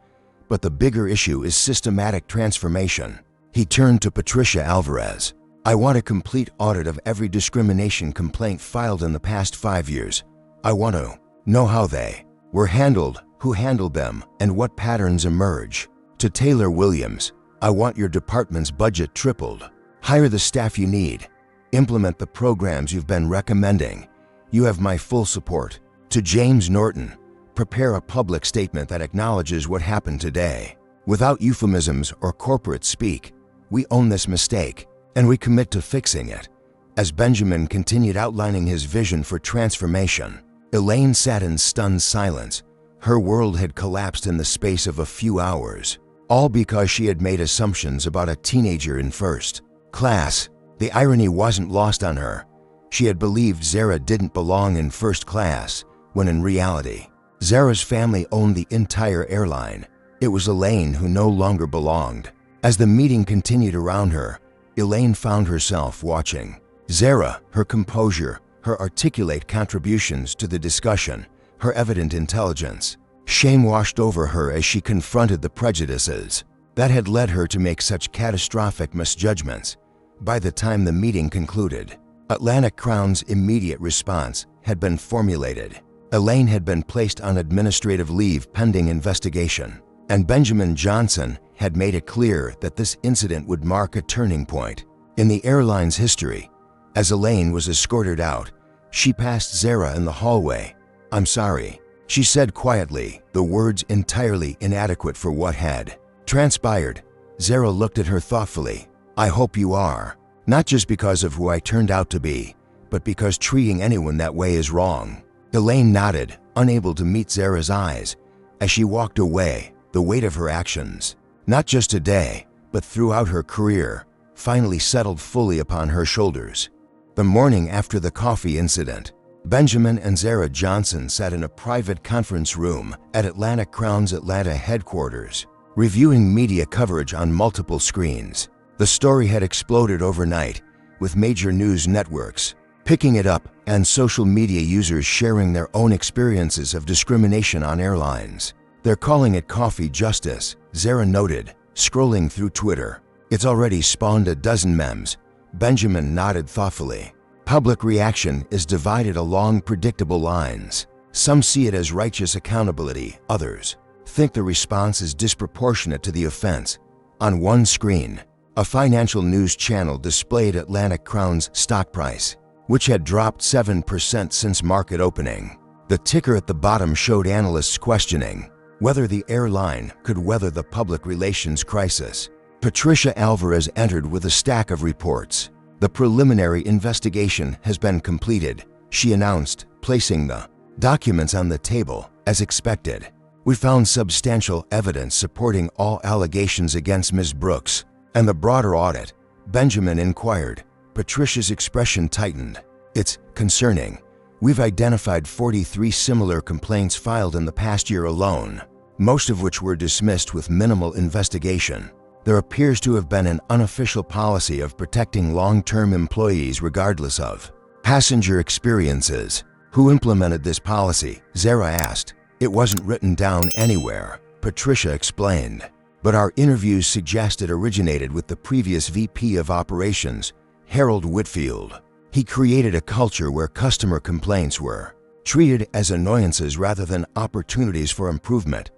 But the bigger issue is systematic transformation. He turned to Patricia Alvarez. I want a complete audit of every discrimination complaint filed in the past 5 years. I want to know how they were handled, who handled them, and what patterns emerge. To Taylor Williams, I want your department's budget tripled. Hire the staff you need. Implement the programs you've been recommending. You have my full support. To James Norton, prepare a public statement that acknowledges what happened today. Without euphemisms or corporate speak, we own this mistake, and we commit to fixing it. As Benjamin continued outlining his vision for transformation, Elaine sat in stunned silence. Her world had collapsed in the space of a few hours, all because she had made assumptions about a teenager in first class. The irony wasn't lost on her. She had believed Zara didn't belong in first class, when in reality, Zara's family owned the entire airline. It was Elaine who no longer belonged. As the meeting continued around her, Elaine found herself watching Zara, her composure, her articulate contributions to the discussion, her evident intelligence. Shame washed over her as she confronted the prejudices that had led her to make such catastrophic misjudgments. By the time the meeting concluded, Atlantic Crown's immediate response had been formulated. Elaine had been placed on administrative leave pending investigation, and Benjamin Johnson had made it clear that this incident would mark a turning point in the airline's history. As Elaine was escorted out, she passed Zara in the hallway. I'm sorry, she said quietly, the words entirely inadequate for what had transpired. Zara looked at her thoughtfully. I hope you are, not just because of who I turned out to be, but because treating anyone that way is wrong. Elaine nodded, unable to meet Zara's eyes. As she walked away, the weight of her actions, not just today, but throughout her career, finally settled fully upon her shoulders. The morning after the coffee incident, Benjamin and Zara Johnson sat in a private conference room at Atlantic Crown's Atlanta headquarters, reviewing media coverage on multiple screens. The story had exploded overnight, with major news networks picking it up and social media users sharing their own experiences of discrimination on airlines. They're calling it coffee justice, Zara noted, scrolling through Twitter. It's already spawned a dozen memes. Benjamin nodded thoughtfully. Public reaction is divided along predictable lines. Some see it as righteous accountability, others think the response is disproportionate to the offense. On one screen, a financial news channel displayed Atlantic Crown's stock price, which had dropped 7% since market opening. The ticker at the bottom showed analysts questioning whether the airline could weather the public relations crisis. Patricia Alvarez entered with a stack of reports. The preliminary investigation has been completed, she announced, Placing the documents on the table, as expected, we found substantial evidence supporting all allegations against Ms. Brooks and the broader audit. Benjamin inquired. Patricia's expression tightened. It's concerning. We've identified 43 similar complaints filed in the past year alone, most of which were dismissed with minimal investigation. There appears to have been an unofficial policy of protecting long-term employees regardless of passenger experiences. Who implemented this policy? Zara asked. It wasn't written down anywhere, Patricia explained. But our interviews suggest it originated with the previous VP of Operations, Harold Whitfield. He created a culture where customer complaints were treated as annoyances rather than opportunities for improvement.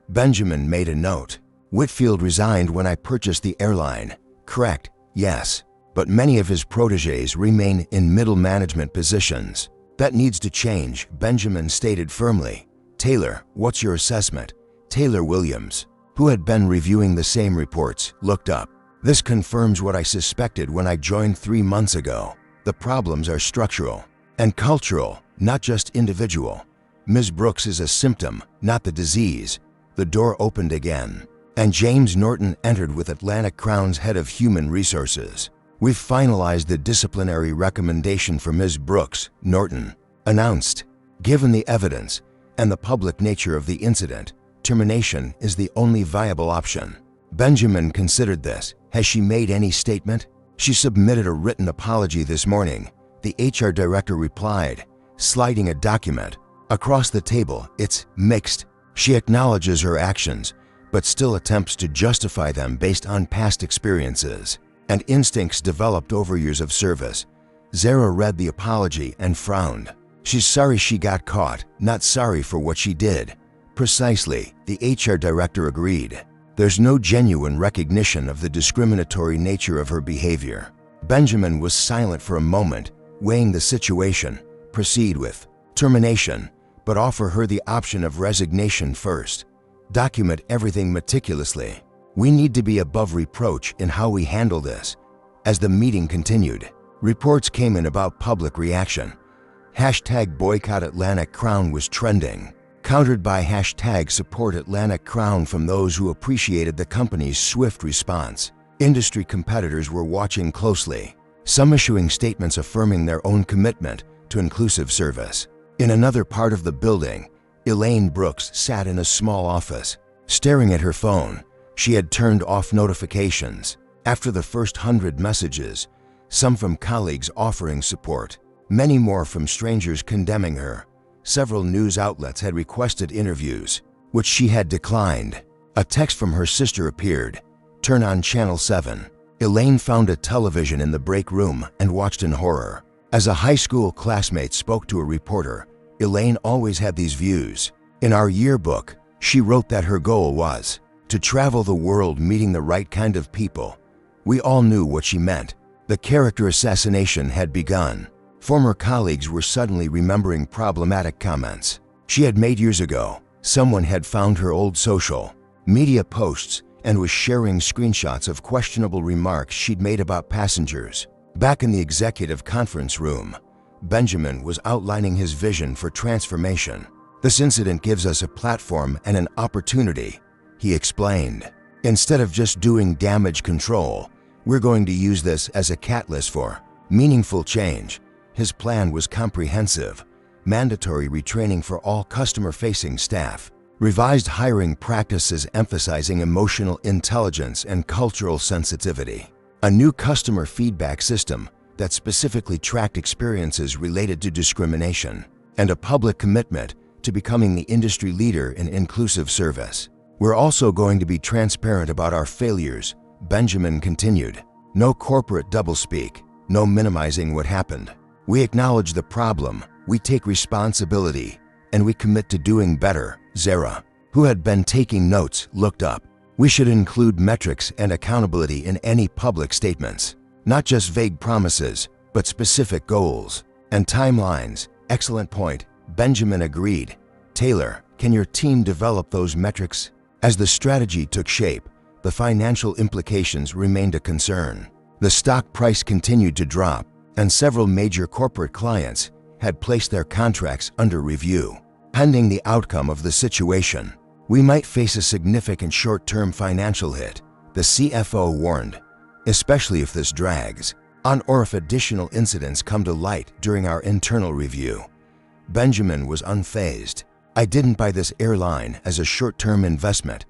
Benjamin made a note. Whitfield resigned when I purchased the airline. Correct, yes. But many of his protégés remain in middle management positions. That needs to change, Benjamin stated firmly. Taylor, what's your assessment? Taylor Williams, who had been reviewing the same reports, looked up. This confirms what I suspected when I joined 3 months ago. The problems are structural and cultural, not just individual. Ms. Brooks is a symptom, not the disease. The door opened again, and James Norton entered with Atlantic Crown's head of human resources. We've finalized the disciplinary recommendation for Ms. Brooks, Norton announced. Given the evidence and the public nature of the incident, termination is the only viable option. Benjamin considered this. Has she made any statement? She submitted a written apology this morning, the HR director replied, sliding a document across the table. It's mixed. She acknowledges her actions, but still attempts to justify them based on past experiences and instincts developed over years of service. Zara read the apology and frowned. She's sorry she got caught, not sorry for what she did. Precisely, the HR director agreed. There's no genuine recognition of the discriminatory nature of her behavior. Benjamin was silent for a moment, weighing the situation. Proceed with termination, but offer her the option of resignation first. Document everything meticulously. We need to be above reproach in how we handle this. As the meeting continued, reports came in about public reaction. Hashtag boycott Atlantic Crown was trending, countered by hashtag support Atlantic Crown from those who appreciated the company's swift response. Industry competitors were watching closely, some issuing statements affirming their own commitment to inclusive service. In another part of the building, Elaine Brooks sat in a small office, staring at her phone. She had turned off notifications. After the first 100 messages, some from colleagues offering support, many more from strangers condemning her. Several news outlets had requested interviews, which she had declined. A text from her sister appeared. Turn on Channel 7. Elaine found a television in the break room and watched in horror. As a high school classmate spoke to a reporter, Elaine always had these views. In our yearbook, she wrote that her goal was to travel the world meeting the right kind of people. We all knew what she meant. The character assassination had begun. Former colleagues were suddenly remembering problematic comments she had made years ago. Someone had found her old social media posts and was sharing screenshots of questionable remarks she'd made about passengers. Back in the executive conference room, Benjamin was outlining his vision for transformation. This incident gives us a platform and an opportunity, he explained. Instead of just doing damage control, we're going to use this as a catalyst for meaningful change. His plan was comprehensive: mandatory retraining for all customer-facing staff, revised hiring practices emphasizing emotional intelligence and cultural sensitivity, a new customer feedback system that specifically tracked experiences related to discrimination, and a public commitment to becoming the industry leader in inclusive service. We're also going to be transparent about our failures, Benjamin continued. No corporate doublespeak, no minimizing what happened. We acknowledge the problem, we take responsibility, and we commit to doing better. Zara, who had been taking notes, looked up. We should include metrics and accountability in any public statements, not just vague promises, but specific goals and timelines. Excellent point, Benjamin agreed. Taylor, can your team develop those metrics? As the strategy took shape, the financial implications remained a concern. The stock price continued to drop, and several major corporate clients had placed their contracts under review. Pending the outcome of the situation, we might face a significant short-term financial hit, the CFO warned, especially if this drags on or if additional incidents come to light during our internal review. Benjamin was unfazed. I didn't buy this airline as a short-term investment.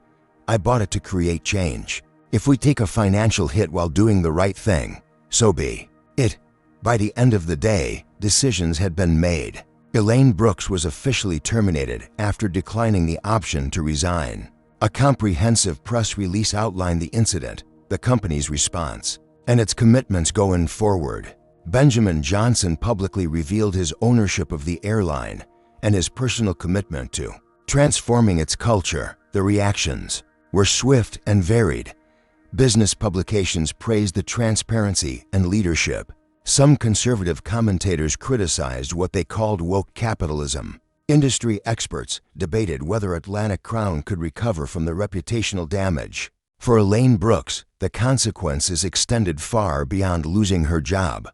I bought it to create change. If we take a financial hit while doing the right thing, so be it. By the end of the day, decisions had been made. Elaine Brooks was officially terminated after declining the option to resign. A comprehensive press release outlined the incident, the company's response, and its commitments going forward. Benjamin Johnson publicly revealed his ownership of the airline and his personal commitment to transforming its culture. The reactions were swift and varied. Business publications praised the transparency and leadership. Some conservative commentators criticized what they called woke capitalism. Industry experts debated whether Atlantic Crown could recover from the reputational damage. For Elaine Brooks, the consequences extended far beyond losing her job.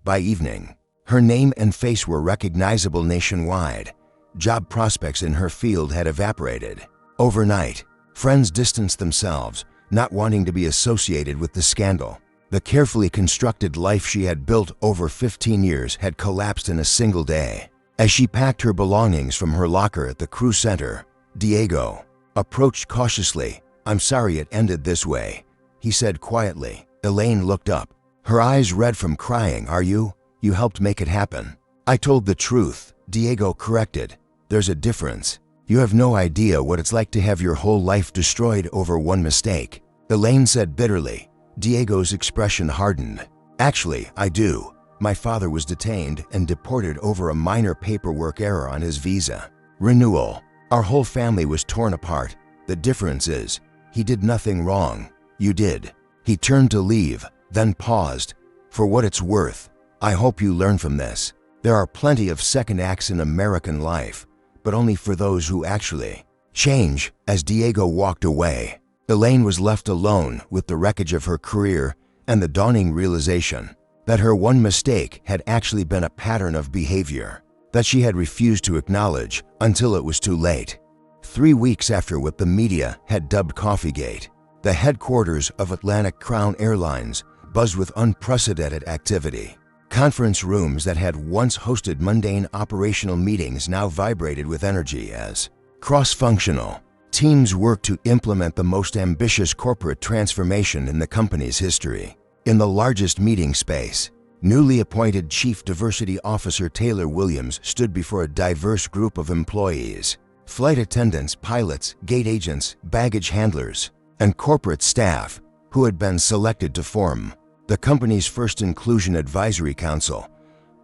By evening, her name and face were recognizable nationwide. Job prospects in her field had evaporated. Overnight, friends distanced themselves, not wanting to be associated with the scandal. The carefully constructed life she had built over 15 years had collapsed in a single day. As she packed her belongings from her locker at the crew center, Diego approached cautiously. "I'm sorry it ended this way," he said quietly. Elaine looked up, her eyes red from crying. "Are you? You helped make it happen." "I told the truth," Diego corrected. "There's a difference. You have no idea what it's like to have your whole life destroyed over one mistake," Elaine said bitterly. Diego's expression hardened. "Actually, I do. My father was detained and deported over a minor paperwork error on his visa renewal. Our whole family was torn apart. The difference is, he did nothing wrong. You did." He turned to leave, then paused. "For what it's worth, I hope you learn from this. There are plenty of second acts in American life, but only for those who actually change." As Diego walked away, Elaine was left alone with the wreckage of her career and the dawning realization that her one mistake had actually been a pattern of behavior that she had refused to acknowledge until it was too late. 3 weeks after what the media had dubbed Coffeegate, the headquarters of Atlantic Crown Airlines buzzed with unprecedented activity. Conference rooms that had once hosted mundane operational meetings now vibrated with energy as cross-functional teams worked to implement the most ambitious corporate transformation in the company's history. In the largest meeting space, newly appointed Chief Diversity Officer Taylor Williams stood before a diverse group of employees: flight attendants, pilots, gate agents, baggage handlers, and corporate staff who had been selected to form the company's first Inclusion Advisory Council.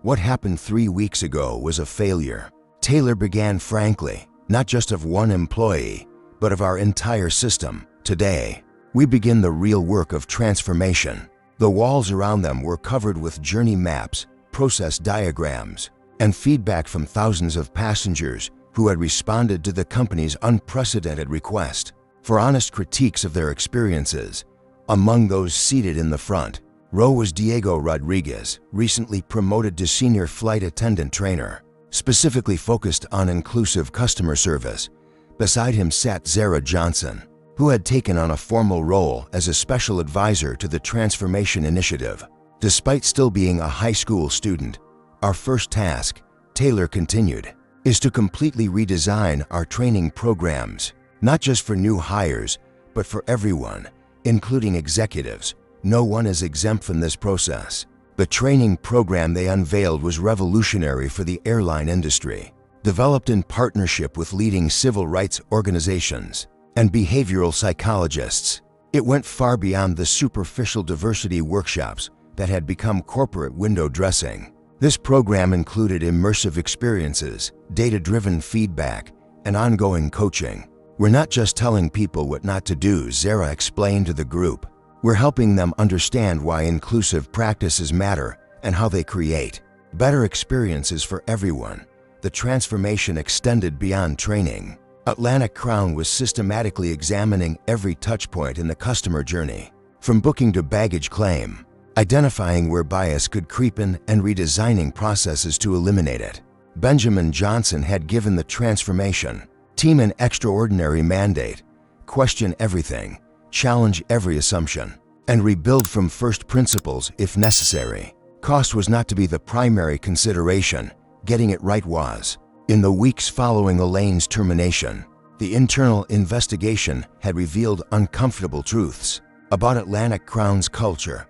"What happened 3 weeks ago was a failure," Taylor began frankly, "not just of one employee, but of our entire system. Today, we begin the real work of transformation." The walls around them were covered with journey maps, process diagrams, and feedback from thousands of passengers who had responded to the company's unprecedented request for honest critiques of their experiences. Among those seated in the front row was Diego Rodriguez, recently promoted to senior flight attendant trainer, specifically focused on inclusive customer service. Beside him sat Zara Johnson, who had taken on a formal role as a special advisor to the transformation initiative. "Despite still being a high school student, our first task," Taylor continued, "is to completely redesign our training programs, not just for new hires, but for everyone, including executives. No one is exempt from this process." The training program they unveiled was revolutionary for the airline industry. Developed in partnership with leading civil rights organizations and behavioral psychologists, it went far beyond the superficial diversity workshops that had become corporate window dressing. This program included immersive experiences, data-driven feedback, and ongoing coaching. "We're not just telling people what not to do," Zara explained to the group. "We're helping them understand why inclusive practices matter and how they create better experiences for everyone." The transformation extended beyond training. Atlantic Crown was systematically examining every touchpoint in the customer journey, from booking to baggage claim. identifying where bias could creep in and redesigning processes to eliminate it. Benjamin Johnson had given the transformation team an extraordinary mandate: question everything, challenge every assumption, and rebuild from first principles if necessary. Cost was not to be the primary consideration, getting it right was. In the weeks following Elaine's termination, the internal investigation had revealed uncomfortable truths about Atlantic Crown's culture.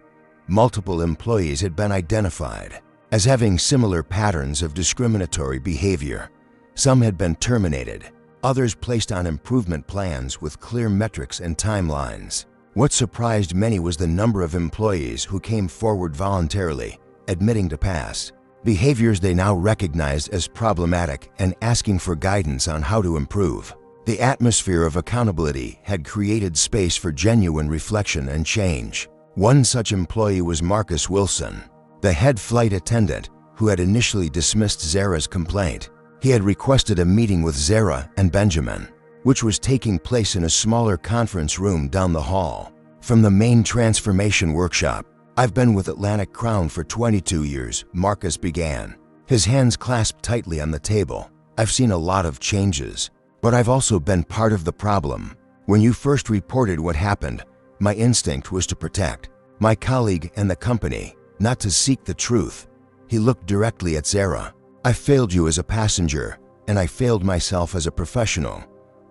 Multiple employees had been identified as having similar patterns of discriminatory behavior. Some had been terminated, others placed on improvement plans with clear metrics and timelines. What surprised many was the number of employees who came forward voluntarily, admitting to past behaviors they now recognized as problematic and asking for guidance on how to improve. The atmosphere of accountability had created space for genuine reflection and change. One such employee was Marcus Wilson, the head flight attendant who had initially dismissed Zara's complaint. He had requested a meeting with Zara and Benjamin, which was taking place in a smaller conference room down the hall from the main transformation workshop. "I've been with Atlantic Crown for 22 years, Marcus began, his hands clasped tightly on the table. "I've seen a lot of changes, but I've also been part of the problem. When you first reported what happened, my instinct was to protect my colleague and the company, not to seek the truth." He looked directly at Zara. "I failed you as a passenger, and I failed myself as a professional.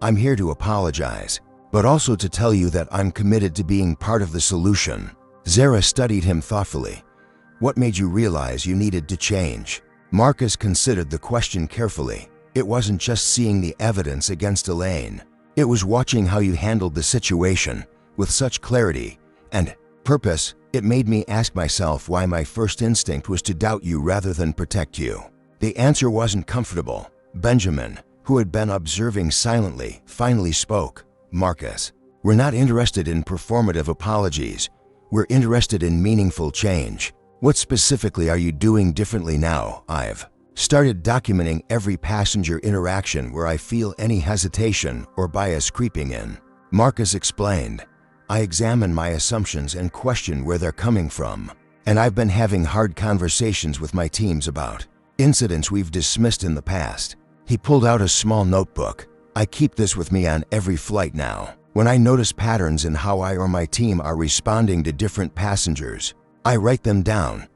I'm here to apologize, but also to tell you that I'm committed to being part of the solution." Zara studied him thoughtfully. "What made you realize you needed to change?" Marcus considered the question carefully. "It wasn't just seeing the evidence against Elaine. It was watching how you handled the situation with such clarity and purpose. It made me ask myself why my first instinct was to doubt you rather than protect you." The answer wasn't comfortable. Benjamin, who had been observing silently, finally spoke. "Marcus, we're not interested in performative apologies. We're interested in meaningful change. What specifically are you doing differently now?" "I've started documenting every passenger interaction where I feel any hesitation or bias creeping in," Marcus explained. "I examine my assumptions and question where they're coming from. And I've been having hard conversations with my teams about incidents we've dismissed in the past." He pulled out a small notebook. "I keep this with me on every flight now. When I notice patterns in how I or my team are responding to different passengers, I write them down.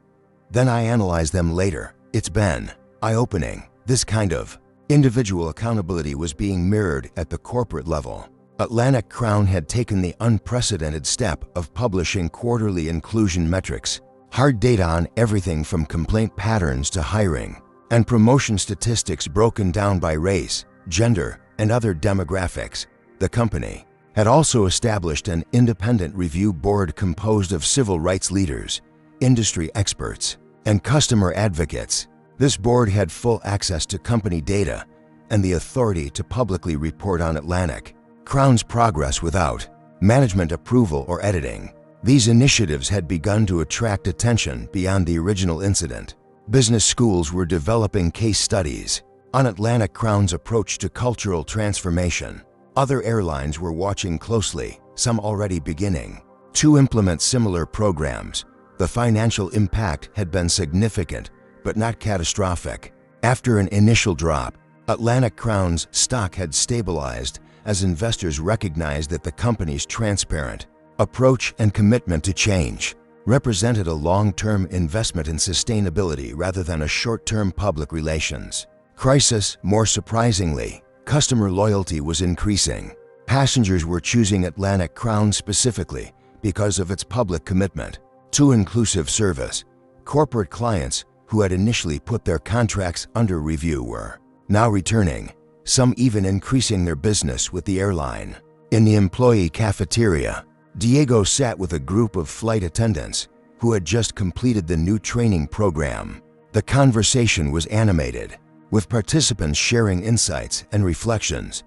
Then I analyze them later." It's been eye-opening. This kind of individual accountability was being mirrored at the corporate level. Atlantic Crown had taken the unprecedented step of publishing quarterly inclusion metrics, hard data on everything from complaint patterns to hiring and promotion statistics broken down by race, gender, and other demographics. The company had also established an independent review board composed of civil rights leaders, industry experts, and customer advocates. This board had full access to company data and the authority to publicly report on Atlantic Crown's progress without management approval or editing. These initiatives had begun to attract attention beyond the original incident. Business schools were developing case studies on Atlantic Crown's approach to cultural transformation. Other airlines were watching closely, some already beginning to implement similar programs. The financial impact had been significant, but not catastrophic. After an initial drop, Atlantic Crown's stock had stabilized as investors recognized that the company's transparent approach and commitment to change represented a long-term investment in sustainability rather than a short-term public relations crisis. More surprisingly, customer loyalty was increasing. Passengers were choosing Atlantic Crown specifically because of its public commitment to inclusive service. Corporate clients who had initially put their contracts under review were now returning, some even increasing their business with the airline. In the employee cafeteria, Diego sat with a group of flight attendants who had just completed the new training program. The conversation was animated, with participants sharing insights and reflections.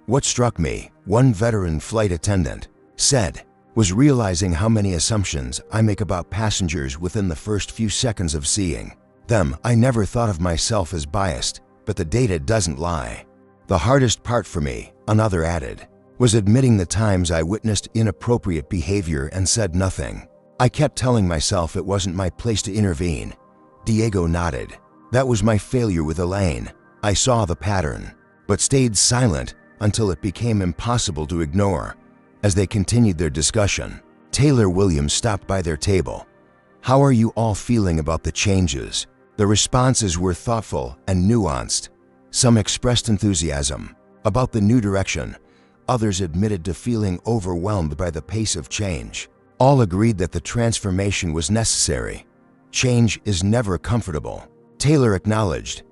"What struck me," one veteran flight attendant said, "was realizing how many assumptions I make about passengers within the first few seconds of seeing them. I never thought of myself as biased, but the data doesn't lie." "The hardest part for me," another added, "was admitting the times I witnessed inappropriate behavior and said nothing. I kept telling myself it wasn't my place to intervene. Diego nodded. That was my failure with Elaine. I saw the pattern, but stayed silent until it became impossible to ignore. As they continued their discussion, Taylor Williams stopped by their table. How are you all feeling about the changes? The responses were thoughtful and nuanced. Some expressed enthusiasm about the new direction. Others admitted to feeling overwhelmed by the pace of change. All agreed that the transformation was necessary. Change is never comfortable, Taylor acknowledged,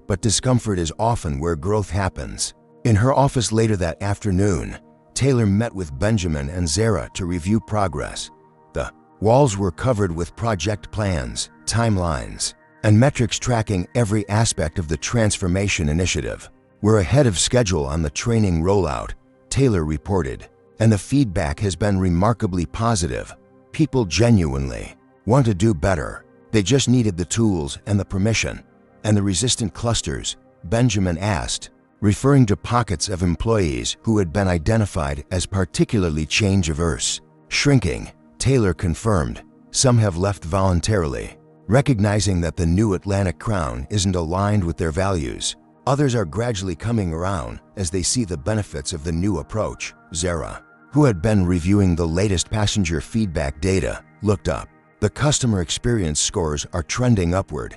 but discomfort is often where growth happens. In her office later that afternoon, Taylor met with Benjamin and Zara to review progress. The walls were covered with project plans, timelines, and metrics tracking every aspect of the transformation initiative. We're ahead of schedule on the training rollout, Taylor reported, and the feedback has been remarkably positive. People genuinely want to do better. They just needed the tools and the permission. And the resistant clusters, Benjamin asked, referring to pockets of employees who had been identified as particularly change-averse. Shrinking, Taylor confirmed. Some have left voluntarily, recognizing that the new Atlantic Crown isn't aligned with their values. Others are gradually coming around as they see the benefits of the new approach. Zara, who had been reviewing the latest passenger feedback data, looked up. The customer experience scores are trending upward,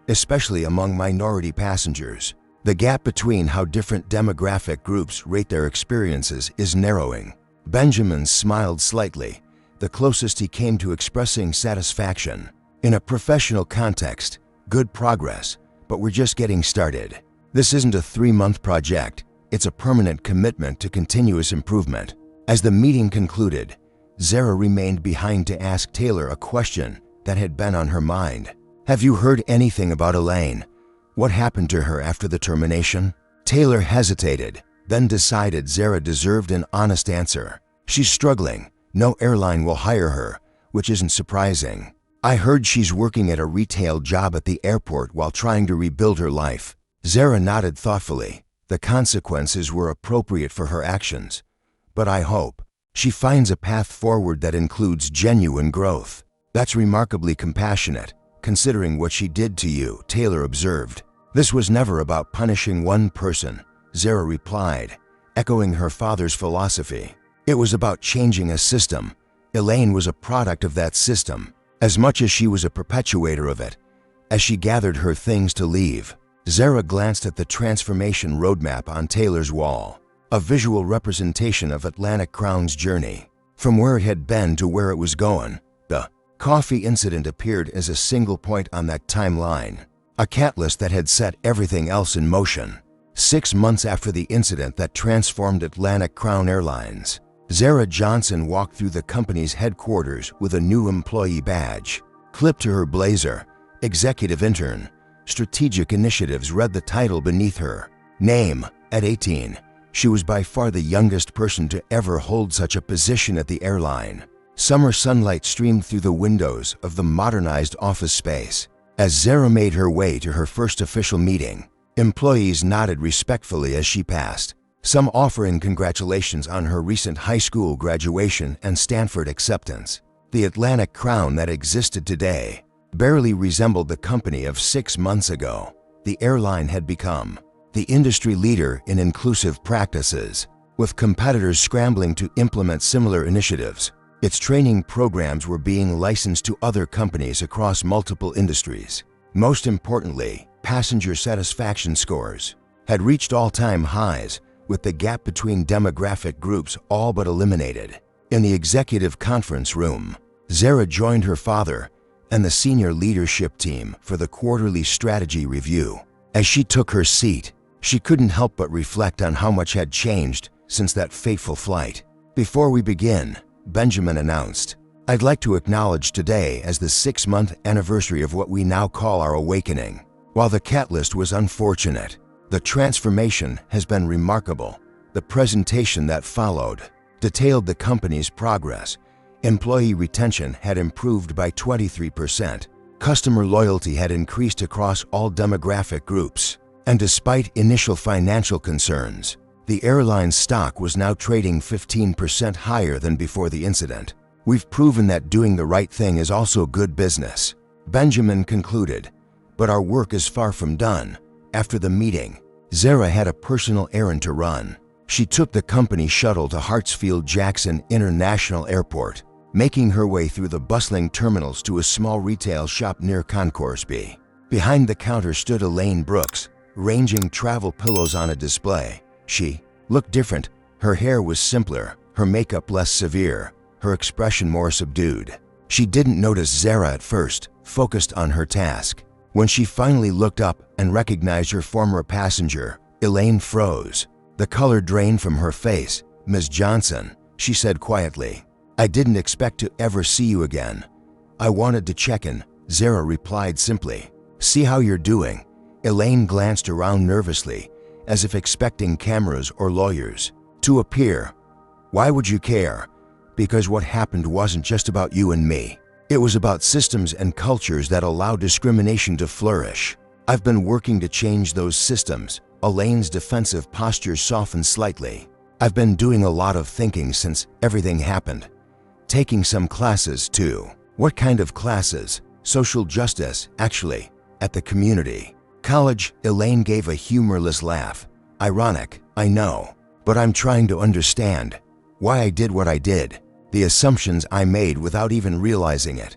especially among minority passengers. The gap between how different demographic groups rate their experiences is narrowing. Benjamin smiled slightly, the closest he came to expressing satisfaction. In a professional context, good progress, but we're just getting started. This isn't a 3-month project, it's a permanent commitment to continuous improvement. As the meeting concluded, Zara remained behind to ask Taylor a question that had been on her mind. Have you heard anything about Elaine? What happened to her after the termination? Taylor hesitated, then decided Zara deserved an honest answer. She's struggling. No airline will hire her, which isn't surprising. I heard she's working at a retail job at the airport while trying to rebuild her life. Zara nodded thoughtfully. The consequences were appropriate for her actions, but I hope she finds a path forward that includes genuine growth. That's remarkably compassionate, considering what she did to you, Taylor observed. This was never about punishing one person, Zara replied, echoing her father's philosophy. It was about changing a system. Elaine was a product of that system, as much as she was a perpetuator of it. As she gathered her things to leave, Zara glanced at the transformation roadmap on Taylor's wall, a visual representation of Atlantic Crown's journey, from where it had been to where it was going. The coffee incident appeared as a single point on that timeline, a catalyst that had set everything else in motion. 6 months after the incident that transformed Atlantic Crown Airlines, Zara Johnson walked through the company's headquarters with a new employee badge. Clipped to her blazer, Executive Intern, Strategic Initiatives read the title beneath her name. At 18, she was by far the youngest person to ever hold such a position at the airline. Summer sunlight streamed through the windows of the modernized office space. As Zara made her way to her first official meeting, employees nodded respectfully as she passed, some offering congratulations on her recent high school graduation and Stanford acceptance. The Atlantic Crown that existed today barely resembled the company of 6 months ago. The airline had become the industry leader in inclusive practices, with competitors scrambling to implement similar initiatives. Its training programs were being licensed to other companies across multiple industries. Most importantly, passenger satisfaction scores had reached all-time highs, with the gap between demographic groups all but eliminated. In the executive conference room, Zara joined her father and the senior leadership team for the quarterly strategy review. As she took her seat, she couldn't help but reflect on how much had changed since that fateful flight. Before we begin, Benjamin announced, I'd like to acknowledge today as the 6-month anniversary of what we now call our awakening. While the catalyst was unfortunate, the transformation has been remarkable. The presentation that followed detailed the company's progress. Employee retention had improved by 23%. Customer loyalty had increased across all demographic groups. And despite initial financial concerns, the airline's stock was now trading 15% higher than before the incident. We've proven that doing the right thing is also good business," Benjamin concluded. "But our work is far from done." After the meeting, Zara had a personal errand to run. She took the company shuttle to Hartsfield-Jackson International Airport, making her way through the bustling terminals to a small retail shop near Concourse B. Behind the counter stood Elaine Brooks, ranging travel pillows on a display. She looked different. Her hair was simpler, her makeup less severe, her expression more subdued. She didn't notice Zara at first, focused on her task. When she finally looked up and recognized her former passenger, Elaine froze. The color drained from her face. "Ms. Johnson," she said quietly, "I didn't expect to ever see you again." "I wanted to check in," Zara replied simply. "See how you're doing." Elaine glanced around nervously, as if expecting cameras or lawyers to appear. "Why would you care?" "Because what happened wasn't just about you and me. It was about systems and cultures that allow discrimination to flourish. I've been working to change those systems." Elaine's defensive posture softened slightly. "I've been doing a lot of thinking since everything happened. Taking some classes too." "What kind of classes?" "Social justice, actually, at the community college." Elaine gave a humorless laugh. "Ironic, I know, but I'm trying to understand why I did what I did, the assumptions I made without even realizing it."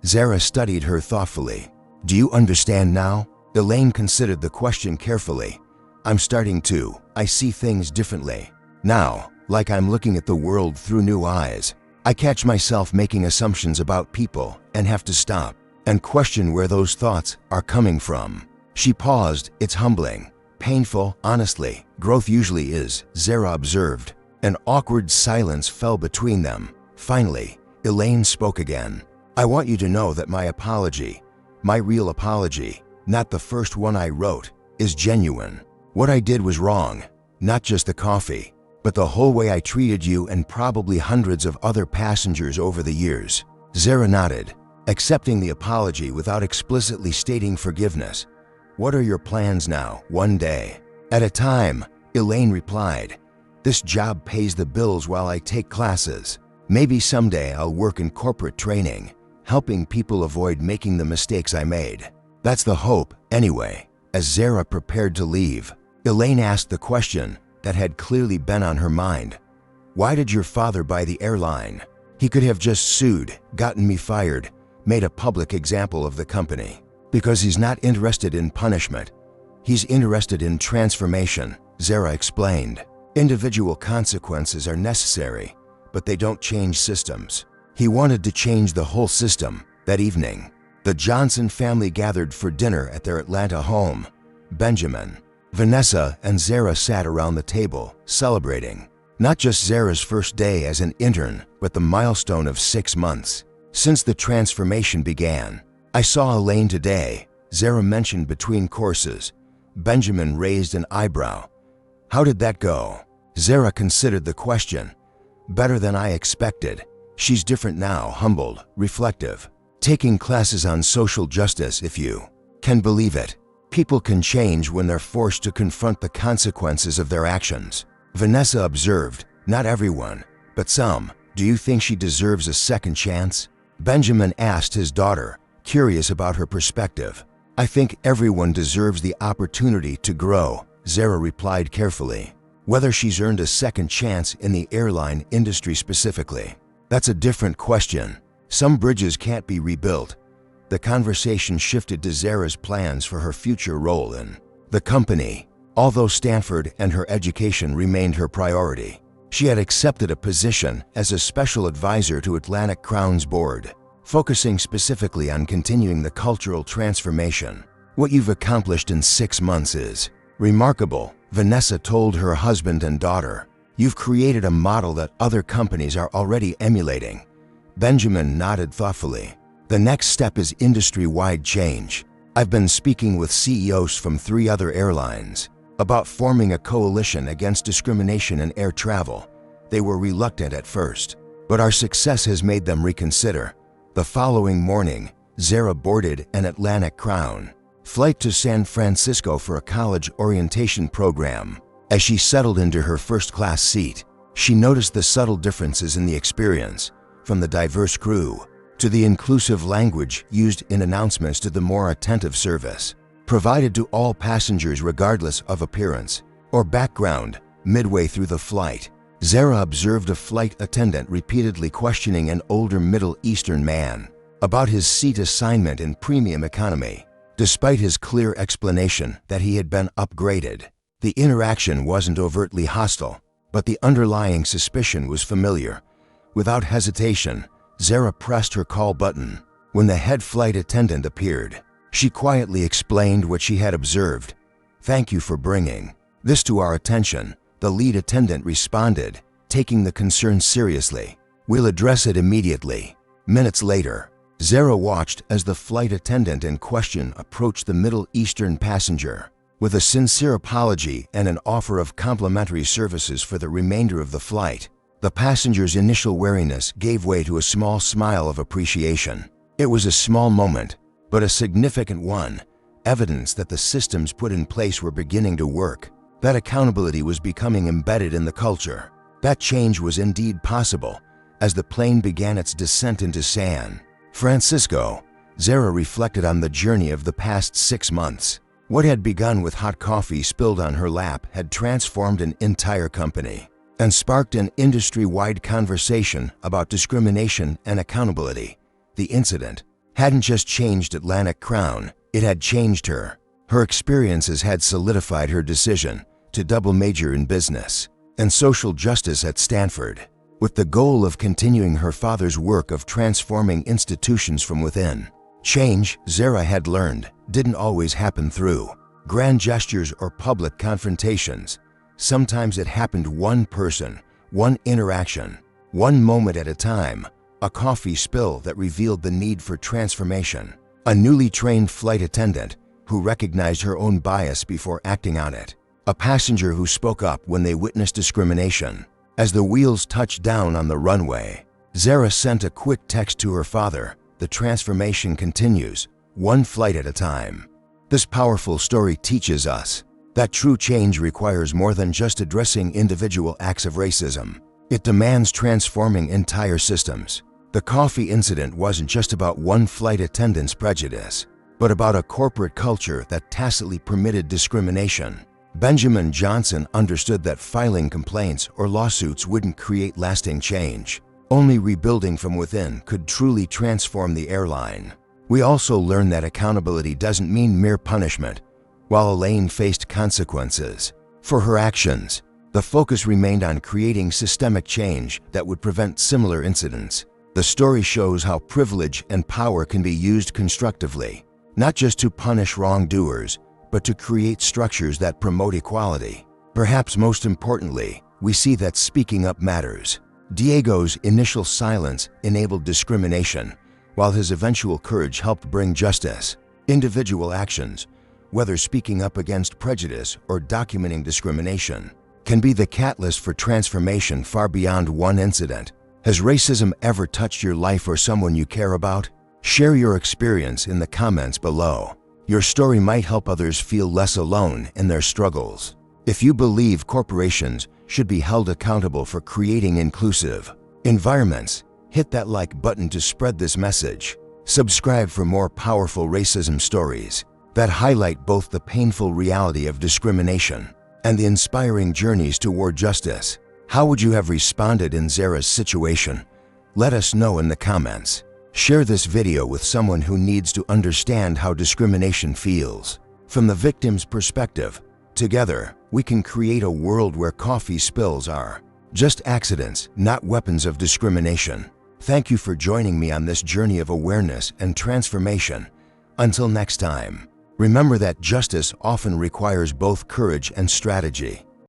Zara studied her thoughtfully. "Do you understand now?" Elaine considered the question carefully. "I'm starting to. I see things differently now, like I'm looking at the world through new eyes. I catch myself making assumptions about people and have to stop and question where those thoughts are coming from." She paused. "It's humbling, painful, honestly. Growth usually is," Zara observed. An awkward silence fell between them. Finally, Elaine spoke again. "I want you to know that my apology, my real apology, not the first one I wrote, is genuine. What I did was wrong, not just the coffee, but the whole way I treated you and probably hundreds of other passengers over the years." Zara nodded, accepting the apology without explicitly stating forgiveness. "What are your plans now?" "One day at a time," Elaine replied. "This job pays the bills while I take classes. Maybe someday I'll work in corporate training, helping people avoid making the mistakes I made. That's the hope, anyway." As Zara prepared to leave, Elaine asked the question that had clearly been on her mind. "Why did your father buy the airline? He could have just sued, gotten me fired, made a public example of the company." "Because he's not interested in punishment. He's interested in transformation," Zara explained. "Individual consequences are necessary, but they don't change systems." He wanted to change the whole system. That evening, the Johnson family gathered for dinner at their Atlanta home. Benjamin, Vanessa, and Zara sat around the table, celebrating not just Zara's first day as an intern, but the milestone of 6 months since the transformation began. "I saw Elaine today," Zara mentioned between courses. Benjamin raised an eyebrow. "How did that go?" Zara considered the question. "Better than I expected. She's different now, humbled, reflective. Taking classes on social justice, if you can believe it. People can change when they're forced to confront the consequences of their actions." Vanessa observed, "Not everyone, but some. Do you think she deserves a second chance?" Benjamin asked his daughter, curious about her perspective. "I think everyone deserves the opportunity to grow," Zara replied carefully. "Whether she's earned a second chance in the airline industry specifically, that's a different question. Some bridges can't be rebuilt." The conversation shifted to Zara's plans for her future role in the company. Although Stanford and her education remained her priority, she had accepted a position as a special advisor to Atlantic Crown's board, focusing specifically on continuing the cultural transformation. "What you've accomplished in 6 months is remarkable," Vanessa told her husband and daughter. "You've created a model that other companies are already emulating." Benjamin nodded thoughtfully. "The next step is industry-wide change. I've been speaking with CEOs from 3 other airlines about forming a coalition against discrimination in air travel. They were reluctant at first, but our success has made them reconsider." The following morning, Zara boarded an Atlantic Crown flight to San Francisco for a college orientation program. As she settled into her first-class seat, she noticed the subtle differences in the experience. from the diverse crew, to the inclusive language used in announcements to the more attentive service provided to all passengers regardless of appearance or background. Midway through the flight, Zara observed a flight attendant repeatedly questioning an older Middle Eastern man about his seat assignment in premium economy. Despite his clear explanation that he had been upgraded, the interaction wasn't overtly hostile, but the underlying suspicion was familiar. Without hesitation, Zara pressed her call button. When the head flight attendant appeared, she quietly explained what she had observed. "Thank you for bringing this to our attention," the lead attendant responded, taking the concern seriously. "We'll address it immediately." Minutes later, Zara watched as the flight attendant in question approached the Middle Eastern passenger with a sincere apology and an offer of complimentary services for the remainder of the flight. The passenger's initial wariness gave way to a small smile of appreciation. It was a small moment, but a significant one, evidence that the systems put in place were beginning to work, that accountability was becoming embedded in the culture. That change was indeed possible as the plane began its descent into San Francisco. Zara reflected on the journey of the past 6 months. What had begun with hot coffee spilled on her lap had transformed an entire company and sparked an industry-wide conversation about discrimination and accountability. The incident hadn't just changed Atlantic Crown, it had changed her. Her experiences had solidified her decision to double major in business and social justice at Stanford, with the goal of continuing her father's work of transforming institutions from within. Change, Zara had learned, didn't always happen through grand gestures or public confrontations. Sometimes it happened one person, one interaction, one moment at a time. A coffee spill that revealed the need for transformation. A newly trained flight attendant who recognized her own bias before acting on it. A passenger who spoke up when they witnessed discrimination. As the wheels touched down on the runway, Zara sent a quick text to her father. "The transformation continues, one flight at a time." This powerful story teaches us that true change requires more than just addressing individual acts of racism. It demands transforming entire systems. The coffee incident wasn't just about one flight attendant's prejudice, but about a corporate culture that tacitly permitted discrimination. Benjamin Johnson understood that filing complaints or lawsuits wouldn't create lasting change. Only rebuilding from within could truly transform the airline. We also learned that accountability doesn't mean mere punishment. While Elaine faced consequences for her actions, the focus remained on creating systemic change that would prevent similar incidents. The story shows how privilege and power can be used constructively, not just to punish wrongdoers, but to create structures that promote equality. Perhaps most importantly, we see that speaking up matters. Diego's initial silence enabled discrimination, while his eventual courage helped bring justice. Individual actions, whether speaking up against prejudice or documenting discrimination, can be the catalyst for transformation far beyond one incident. Has racism ever touched your life or someone you care about? Share your experience in the comments below. Your story might help others feel less alone in their struggles. If you believe corporations should be held accountable for creating inclusive environments, hit that like button to spread this message. Subscribe for more powerful racism stories that highlight both the painful reality of discrimination and the inspiring journeys toward justice. How would you have responded in Zara's situation? Let us know in the comments. Share this video with someone who needs to understand how discrimination feels. From the victim's perspective, together, we can create a world where coffee spills are just accidents, not weapons of discrimination. Thank you for joining me on this journey of awareness and transformation. Until next time, remember that justice often requires both courage and strategy.